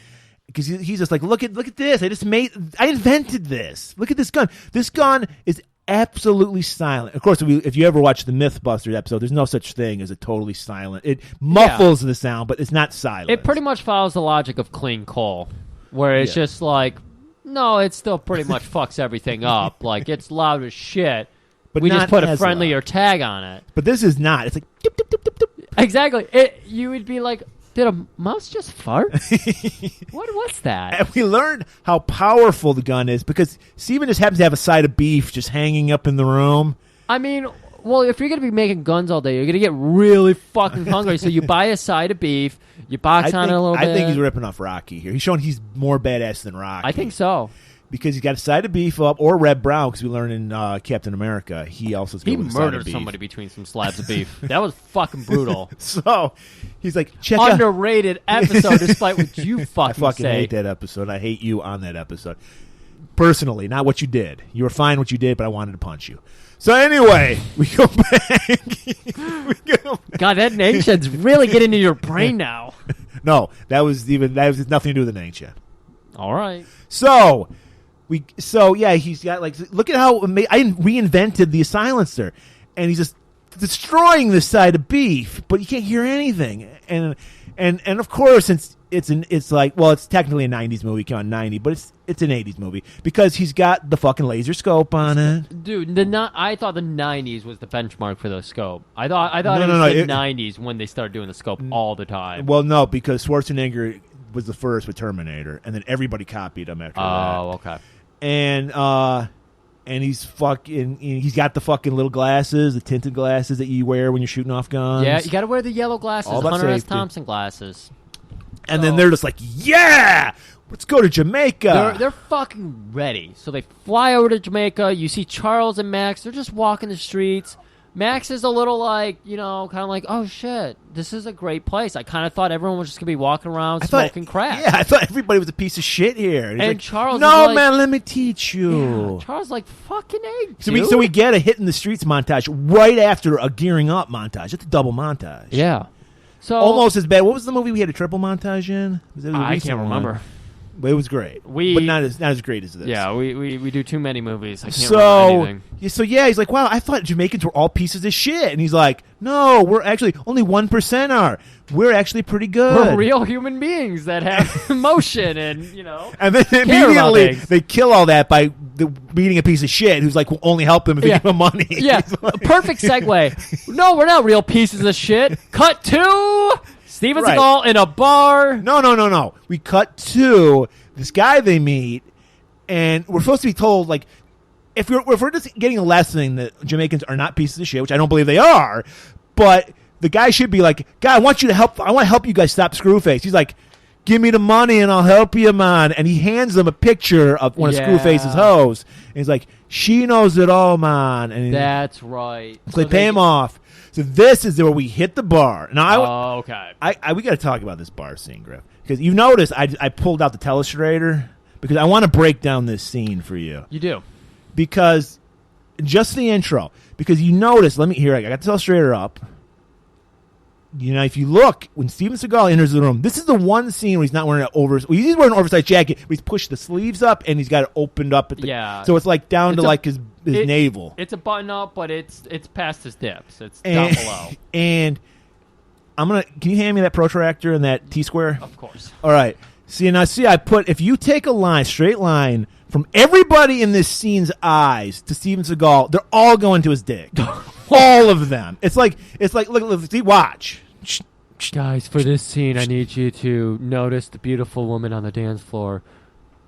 Because he's just like, look at this. I invented this. Look at this gun. This gun is absolutely silent. Of course, if you ever watch the Mythbusters episode, there's no such thing as a totally silent. It muffles the sound, but it's not silent. It pretty much follows the logic of clean coal, where it's just like, no, it still pretty much fucks everything up. Like, it's loud as shit. But we just put a friendlier tag on it. But this is not. It's like, dip, dip, dip, dip, dip. Exactly. You would be like, did a mouse just fart? What was that? And we learned how powerful the gun is because Steven just happens to have a side of beef just hanging up in the room. I mean, well, if you're going to be making guns all day, you're going to get really fucking hungry. So you buy a side of beef, you box on it a little bit. I think he's ripping off Rocky here. He's showing he's more badass than Rocky. I think so. Because he's got a side of beef up, or Red Brown, because we learned in Captain America, he also he murdered somebody between some slabs of beef. That was fucking brutal. So he's like, check underrated episode, despite what you fucking I fucking say. hate that episode. I hate you on that episode. Personally, not what you did. You were fine what you did, but I wanted to punch you. So anyway, we go back. God, that nation's really getting into your brain now. No, that was nothing to do with the nation. All right. So he's got like, look at how I reinvented the silencer, and he's just destroying this side of beef, but you can't hear anything. And of course, since it's like, well, it's technically a 90s movie, came out in 90, but it's an 80s movie because he's got the fucking laser scope on it. Dude, I thought the 90s was the benchmark for the scope. I thought it was the 90s when they started doing the scope all the time. Well, no, because Schwarzenegger was the first with Terminator, and then everybody copied him after that. Oh, okay. And he's got the fucking little glasses, the tinted glasses that you wear when you're shooting off guns. Yeah, you got to wear the yellow glasses, Hunter S. Thompson glasses. And then they're just like, yeah, let's go to Jamaica. They're fucking ready. So they fly over to Jamaica. You see Charles and Max. They're just walking the streets. Max is a little like, kind of like, oh shit, this is a great place. I kind of thought everyone was just going to be walking around smoking crack. Yeah, I thought everybody was a piece of shit here. And like, Charles no, is man, let me teach you. Yeah, Charles like, fucking A, dude. So we get a hit in the streets montage right after a gearing up montage. It's a double montage. Yeah. So almost as bad. What was the movie we had a triple montage in? I can't remember. But it was great. But not as great as this. Yeah, we do too many movies. I can't remember anything. So yeah, he's like, wow, I thought Jamaicans were all pieces of shit. And he's like, no, we're actually, only 1% are. We're actually pretty good. We're real human beings that have emotion and, And then immediately they kill all that by beating a piece of shit who's like, will only help them if they give him money. Yeah, like, perfect segue. No, we're not real pieces of shit. Cut to Steven Seagal in a bar. No. We cut to this guy they meet, and we're supposed to be told, like, if we're just getting a lesson that Jamaicans are not pieces of shit, which I don't believe they are, but the guy should be like, God, I want to help you guys stop Screwface. He's like, give me the money and I'll help you, man. And he hands them a picture of one of Screwface's hoes. And he's like, she knows it all, man. And that's right. So they pay him off. So this is where we hit the bar. Now, okay. We got to talk about this bar scene, Griff. Because you notice I pulled out the telestrator because I want to break down this scene for you. You do. Because just the intro. Because you notice, I got the telestrator up. You know, if you look, when Steven Seagal enters the room, this is the one scene where he's not wearing he's wearing an oversized jacket, but he's pushed the sleeves up and he's got it opened up. So it's like down to his navel. It's a button up, but it's past his dips. It's down below. And can you hand me that protractor and that T-square? Of course. All right. If you take a straight line from everybody in this scene's eyes to Steven Seagal, they're all going to his dick. All of them. It's like look, watch. Guys, for this scene, I need you to notice the beautiful woman on the dance floor,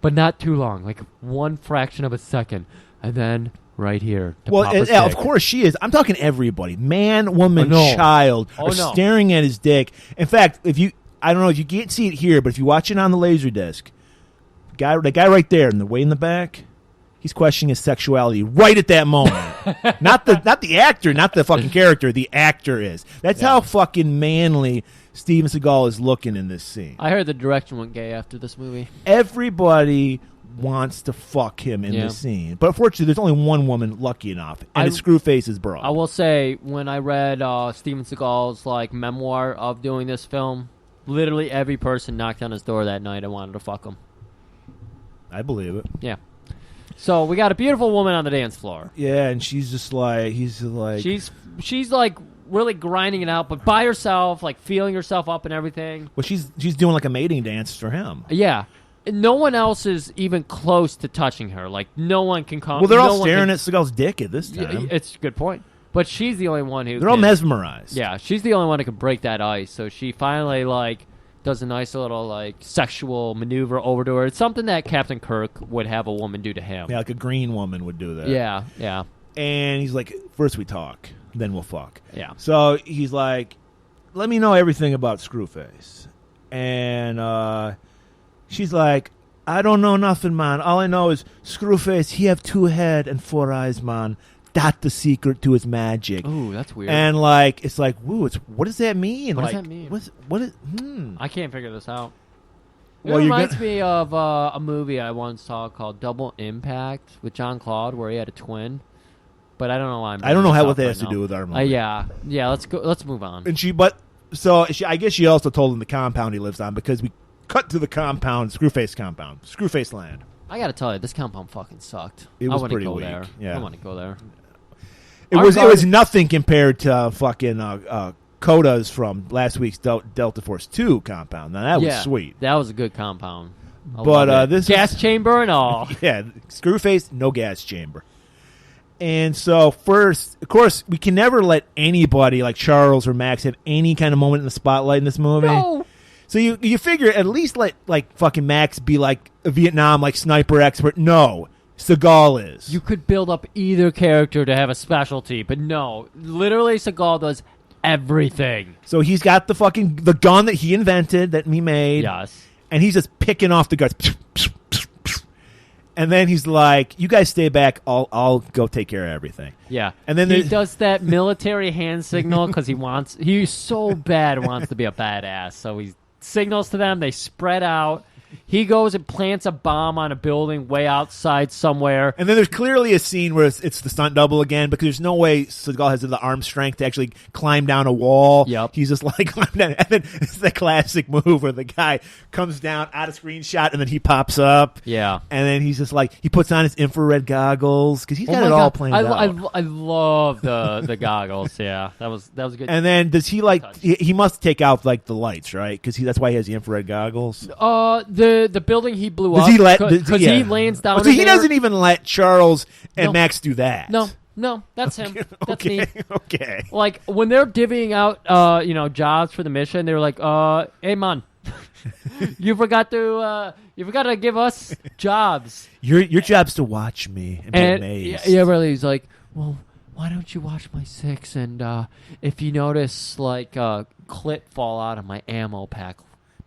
but not too long, like one fraction of a second, and then right here. Of course she is. I'm talking everybody, man, woman, child, are staring at his dick. In fact, I don't know if you can't see it here, but if you watch it on the Laserdisc, the guy right there, in the way in the back. He's questioning his sexuality right at that moment. not the actor, not the fucking character. The actor is. That's how fucking manly Steven Seagal is looking in this scene. I heard the direction went gay after this movie. Everybody wants to fuck him in this scene. But unfortunately, there's only one woman lucky enough, and it's Screwface's bro. I will say, when I read Steven Seagal's memoir of doing this film, literally every person knocked on his door that night and wanted to fuck him. I believe it. Yeah. So we got a beautiful woman on the dance floor. Yeah, and she's just she's like really grinding it out, but by herself, like feeling herself up and everything. Well, she's doing like a mating dance for him. Yeah. No one else is even close to touching her. Like, no one can come. Well, they're all staring at Seagal's dick at this time. It's a good point. But she's the only one who... They're all mesmerized. Yeah, she's the only one who can break that ice. So she finally, does a nice little, sexual maneuver over to her. It's something that Captain Kirk would have a woman do to him. Yeah, like a green woman would do that. Yeah, yeah. And he's like, first we talk, then we'll fuck. Yeah. So he's like, let me know everything about Screwface. And she's like, I don't know nothing, man. All I know is Screwface, he have 2 head and 4 eyes, man. That's the secret to his magic. Ooh, that's weird. And it's like, woo, what does that mean? What does that mean? What is? I can't figure this out. It Well, reminds me of a movie I once saw called Double Impact with John Claude, where he had a twin. But I don't know why. I don't know what that has to do with our movie. Yeah. Let's go. Let's move on. And I guess she also told him the compound he lives on, because we cut to the compound, Screwface land. I gotta tell you, this compound fucking sucked. It was pretty go weak. There. Yeah. I want to go there. It was nothing compared to fucking Coda's from last week's Delta Force 2 compound. Now that was sweet. That was a good compound. But this gas chamber and all. Yeah, Screwface, no gas chamber. And so first, of course, we can never let anybody like Charles or Max have any kind of moment in the spotlight in this movie. No. So you figure at least let fucking Max be like a Vietnam sniper expert. No. Seagal is. You could build up either character to have a specialty, but no. Literally, Seagal does everything. So he's got the gun that he invented, that he made. Yes. And he's just picking off the guards. And then he's like, you guys stay back, I'll go take care of everything. Yeah. And then he does that military hand signal because he so bad wants to be a badass. So he signals to them, they spread out. He goes and plants a bomb on a building way outside somewhere. And then there's clearly a scene where it's the stunt double again, because there's no way Seagal has the arm strength to actually climb down a wall. Yep. He's just climb down. And then it's the classic move where the guy comes down out of screenshot and then he pops up. Yeah. And then he's just he puts on his infrared goggles because he's got it all planned out. I love the goggles. Yeah. That was a good. And then does he he must take out the lights, right? Because that's why he has the infrared goggles. The building he blew up. Because he lands down. So he doesn't even let Charles and Max do that. No, that's him. That's me. Okay. When they're divvying out, jobs for the mission, they're like, "Hey, man, you forgot to give us jobs. Your job's to watch me and be amazed." Yeah, really. He's like, "Well, why don't you watch my 6? And if you notice, clit fall out of my ammo pack."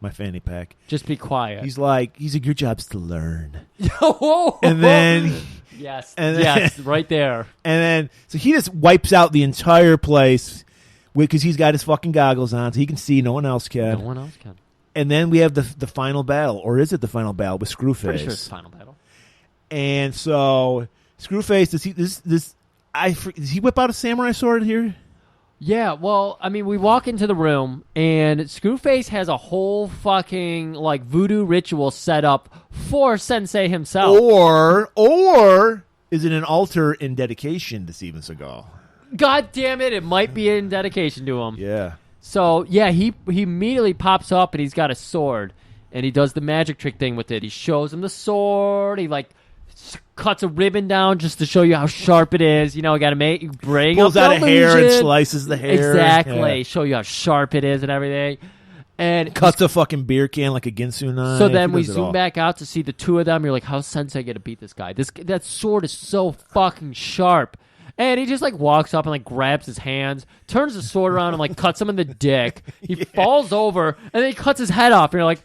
my fanny pack. Just be quiet. He's like, your job's to learn. Whoa. And then... Yes. And yes, right there. And then, so he just wipes out the entire place because he's got his fucking goggles on, so he can see. No one else can. No one else can. And then we have the final battle, or is it the final battle with Screwface? Pretty sure it's the final battle. And so Screwface, does he whip out a samurai sword here? Yeah, well, I mean, we walk into the room, and Screwface has a whole fucking, like, voodoo ritual set up for Sensei himself. Or is it an altar in dedication to Steven Seagal? God damn it might be in dedication to him. Yeah. So, yeah, he immediately pops up, and he's got a sword, and he does the magic trick thing with it. He shows him the sword, he, like... cuts a ribbon down just to show you how sharp it is. You know, got to bring pulls up out a hair and slices the hair. Exactly. Yeah. Show you how sharp it is and everything. And cuts a fucking beer can like a Ginsu knife. So then we zoom back out to see the two of them. You're like, how's Sensei going to beat this guy? That sword is so fucking sharp. And he just like walks up and like grabs his hands, turns the sword around and like cuts him in the dick. He falls over and then he cuts his head off. And you're like,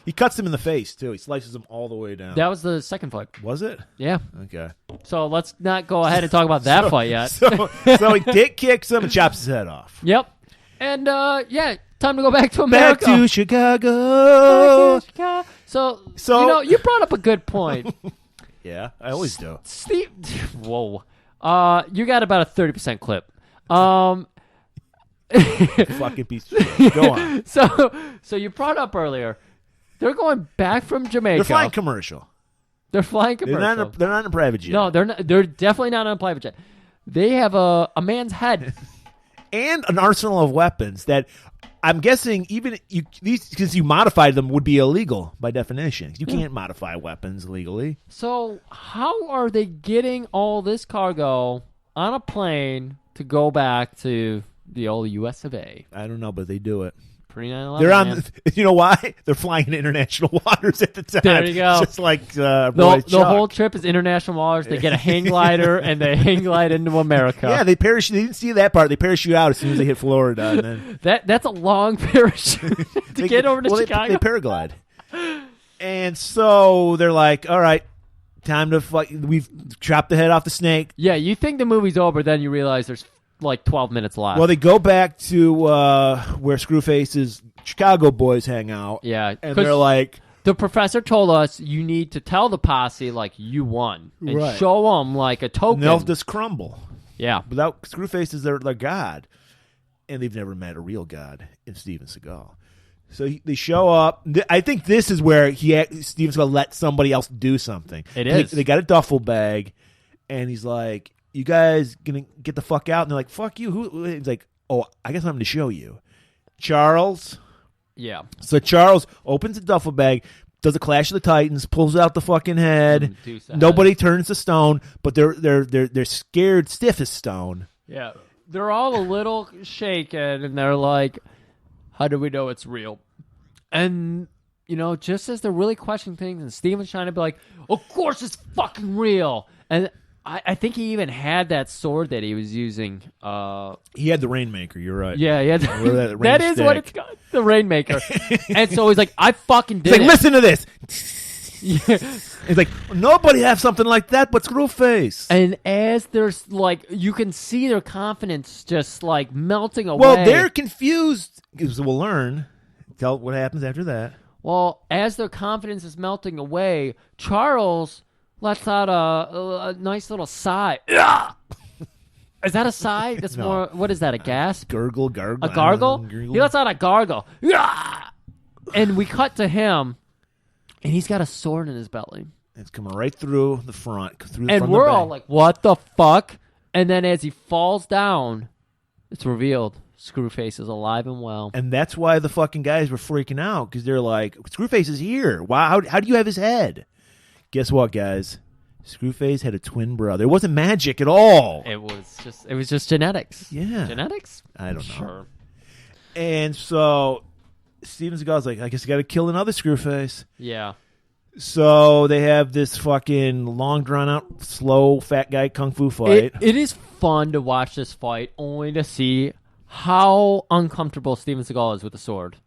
he cuts him in the face, too. He slices him all the way down. that was the second fight. Was it? Yeah. Okay. So let's not go ahead and talk about that fight yet. So he dick kicks him and chops his head off. Yep. And, yeah, time to go back to America. Back to Chicago. So you know, you brought up a good point. Yeah, I always do. Steve, whoa. You got about a 30% clip. Fucking piece of shit. Go on. So you brought up earlier, they're going back from Jamaica. They're flying commercial. They're flying commercial. They're not in a private jet. No, they're not. They're definitely not on a private jet. They have a man's head and an arsenal of weapons that I'm guessing even these because you modified them would be illegal by definition. You can't modify weapons legally. So how are they getting all this cargo on a plane to go back to the old U.S. of A? I don't know, but they do it. Pre-9/11, They're on. man. You know why? They're flying in international waters at the time. There you go. Just like the whole trip is international waters. They get a hang glider and they hang glide into America. Yeah, they parachute. They didn't see that part. They parachute out as soon as they hit Florida. And then that's a long parachute to get over to Chicago. They paraglide. And so they're like, "All right, time to fight. We've chopped the head off the snake." Yeah, you think the movie's over, then you realize there's like 12 minutes left. Well, they go back to where Screwface's Chicago boys hang out. Yeah. And they're like... The professor told us you need to tell the posse, like, you won. And show them, like, a token. And they'll just crumble. Yeah. Without Screwface is their god. And they've never met a real god in Steven Seagal. So they show up. I think this is where Steven Seagal let somebody else do something. It is. They got a duffel bag. And he's like... You guys gonna get the fuck out? And they're like, fuck you. Who? He's like, oh, I guess I'm going to show you. Charles. Yeah. So Charles opens a duffel bag, does a Clash of the Titans, pulls out the fucking head. Nobody turns to stone, but they're scared stiff as stone. Yeah. They're all a little shaken, and they're like, how do we know it's real? And, you know, just as they're really questioning things, and Steven's trying to be like, of course it's fucking real. And I think he even had that sword that he was using. He had the Rainmaker, you're right. Yeah, yeah. That is stick. what it's called, the Rainmaker. And so he's like, I fucking did He's like, it. listen to this. He's like, nobody have something like that but Screwface. And as there's like, you can see their confidence just like melting away. Well, they're confused. Because we'll learn. Tell what happens after that. Well, as their confidence is melting away, Charles lets out a nice little sigh. Is that a sigh? That's No. more. What is that? A gasp? Gargle. A gargle? He lets out a gargle. And we cut to him, and he's got a sword in his belly. It's coming right through the front. And we're all like, what the fuck? And then as he falls down, it's revealed Screwface is alive and well. And that's why the fucking guys were freaking out, because they're like, Screwface is here. Wow, how do you have his head? Guess what, guys? Screwface had a twin brother. It wasn't magic at all. It was just genetics. Yeah. Genetics? I don't know. Sure. And so Steven Seagal's like, I guess I got to kill another Screwface. Yeah. So they have this fucking long, drawn-out, slow, fat guy kung fu fight. It is fun to watch this fight, only to see how uncomfortable Steven Seagal is with the sword.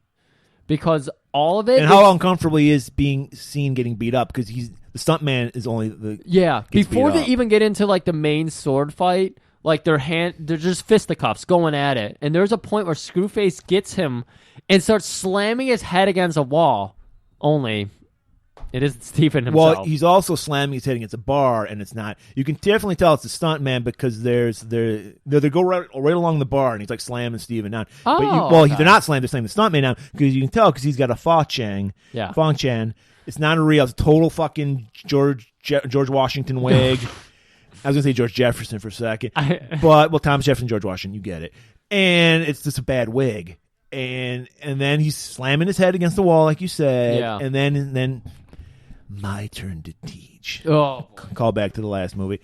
because all of it. And how uncomfortable he is being seen getting beat up because the stuntman is only the before they up. even get into like the main sword fight, like they're just fisticuffs going at it, and there's a point where Screwface gets him and starts slamming his head against a wall. Only it isn't Stephen himself. Well, he's also slamming his head against a bar, and it's not. You can definitely tell it's a stuntman because they go right along the bar, and he's like slamming Stephen down. They're not slamming. They're slamming the stuntman down because you can tell because he's got a Fong-Chan. Yeah. Fong-Chan. It's not a real. It's a total fucking George Washington wig. I was gonna say George Jefferson for a second, but Thomas Jefferson, George Washington, you get it. And it's just a bad wig. And then he's slamming his head against the wall, like you said. Yeah. And then my turn to teach. Oh, call back to the last movie,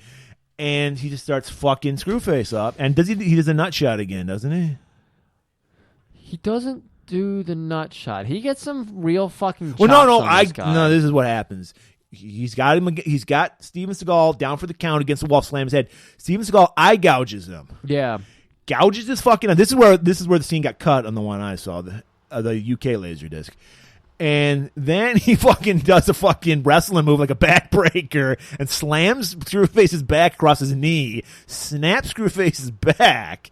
and he just starts fucking Screwface up. And he does a nut shot again, doesn't he? He doesn't do the nut shot. He gets some real fucking. Well, chops no. This is what happens. He's got him. He's got Steven Seagal down for the count against the wall. Slams his head. Steven Seagal eye gouges him. Yeah. Gouges his fucking. This is where the scene got cut on the one I saw, the UK Laserdisc. And then he fucking does a fucking wrestling move like a backbreaker and slams Screwface's back across his knee, snaps Screwface's back,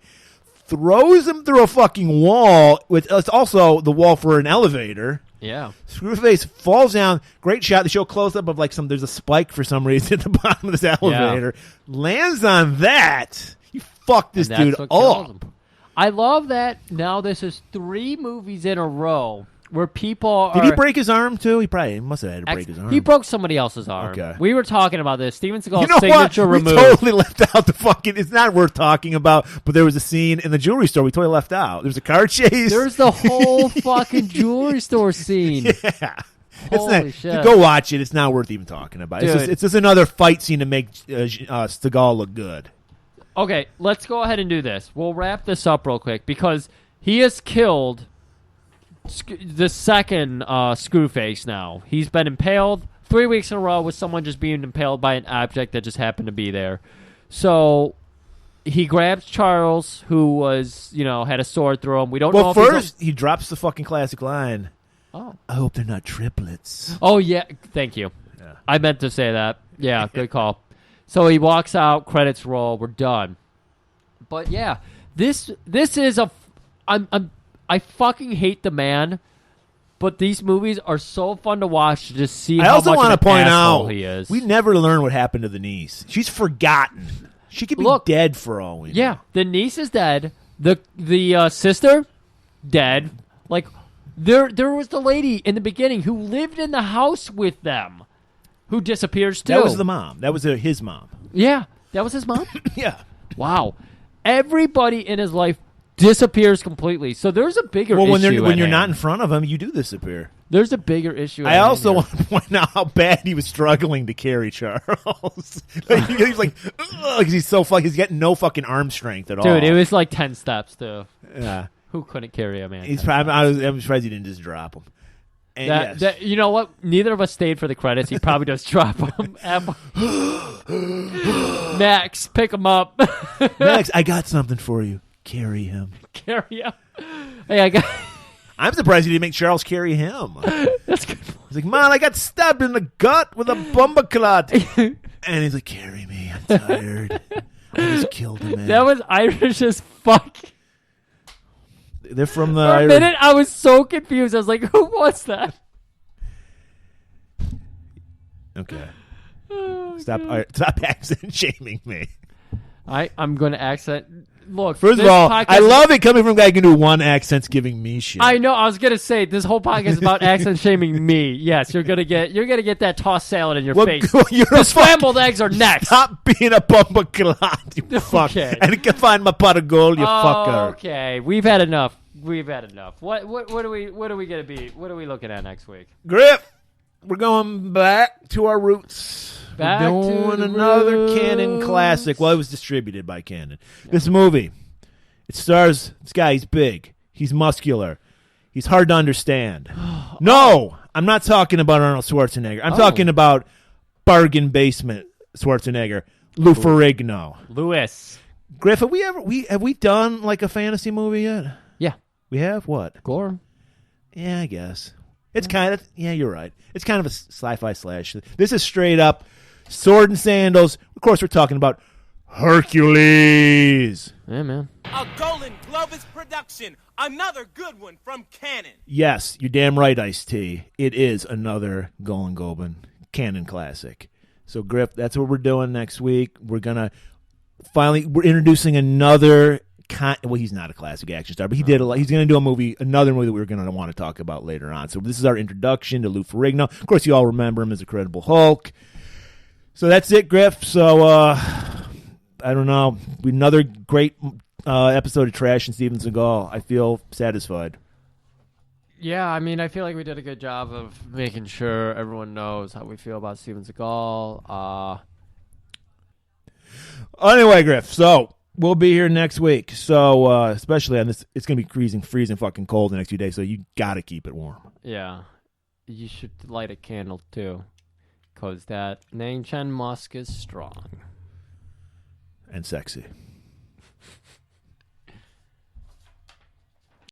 throws him through a fucking wall. It's also the wall for an elevator. Yeah. Screwface falls down. Great shot. They show a close up of like there's a spike for some reason at the bottom of this elevator. Yeah. Lands on that. You fuck this dude up. I love that now this is 3 movies in a row where people are... Did he break his arm too? He probably must have had to break his arm. He broke somebody else's arm. Okay. We were talking about this. Steven Seagal's signature removed. We totally left out the fucking... It's not worth talking about, but there was a scene in the jewelry store we totally left out. There's a car chase. There's the whole fucking jewelry store scene. Yeah. Holy shit. Go watch it. It's not worth even talking about. It's just another fight scene to make Seagal look good. Okay, let's go ahead and do this. We'll wrap this up real quick because he has killed the second Screwface now. He's been impaled 3 weeks in a row with someone just being impaled by an object that just happened to be there. So he grabs Charles, who was, had a sword through him. We don't know if first he drops the fucking classic line. Oh. I hope they're not triplets. Oh, yeah. Thank you. Yeah. I meant to say that. Yeah, good call. So he walks out, credits roll, we're done. But yeah, this is I fucking hate the man, but these movies are so fun to watch to just see how much of an asshole he is. We never learn what happened to the niece. She's forgotten. She could be dead for all we know. Yeah, the niece is dead. The sister, dead. Like there was the lady in the beginning who lived in the house with them, who disappears too. That was the mom. That was his mom. Yeah, that was his mom. Yeah. Wow. Everybody in his life disappears completely. So there's a bigger issue. When you're not in front of him, you do disappear. There's a bigger issue. I also want to point out how bad he was struggling to carry Charles. He's like, because he's so fucking. He's getting no fucking arm strength at all. Dude, it was like 10 steps too. Yeah. Who couldn't carry a man? I'm surprised he didn't just drop him. And that, you know what? Neither of us stayed for the credits. He probably just dropped him. Max, pick him up. Max, I got something for you. Carry him. Carry him. Hey, I'm surprised he didn't make Charles carry him. That's good. He's like, man, I got stabbed in the gut with a bomba clot. And he's like, carry me. I'm tired. I just killed him, man. That was Irish as fuck. They're from the... For a minute, I was so confused. I was like, who was that? Okay. Oh, stop accent shaming me. I'm going to accent... Look, first of all, I love it coming from a guy who can do one accent's giving me shit. I know. I was gonna say this whole podcast is about accent shaming me. Yes, you're gonna get that tossed salad in your face. The scrambled eggs are next. Stop being a bumper clot, you fuck. And you can find my pot of gold, you fucker. Okay, we've had enough. What are we gonna be? What are we looking at next week? Griff, we're going back to our roots. We're doing another Cannon classic. Well, it was distributed by Cannon. Yeah. This movie, it stars this guy. He's big. He's muscular. He's hard to understand. No, I'm not talking about Arnold Schwarzenegger. I'm talking about bargain basement Schwarzenegger, Lou Ferrigno. Louis. Griff, have we done like a fantasy movie yet? Yeah. We have? What? Gore. Yeah, I guess. It's kind of, yeah, you're right. It's kind of a sci-fi slash. This is straight up sword and sandals. Of course, we're talking about Hercules. Yeah, man. A golan-globus production. Another good one from Canon. Yes, you're damn right, Ice-T. It is another golan-globus Canon classic. So, Griff, that's what we're doing next week. We're introducing another. Well, he's not a classic action star, but he did a lot. He's going to do another movie that we're going to want to talk about later on. So this is our introduction to Lou Ferrigno. Of course, you all remember him as Incredible Hulk. So that's it, Griff. So I don't know. Another great episode of Trash and Steven Seagal. I feel satisfied. Yeah, I mean, I feel like we did a good job of making sure everyone knows how we feel about Steven Seagal. Anyway, Griff, so we'll be here next week. So, especially on this, it's going to be freezing fucking cold the next few days, so you got to keep it warm. Yeah. You should light a candle, too, because that Nang Chen Musk is strong. And sexy.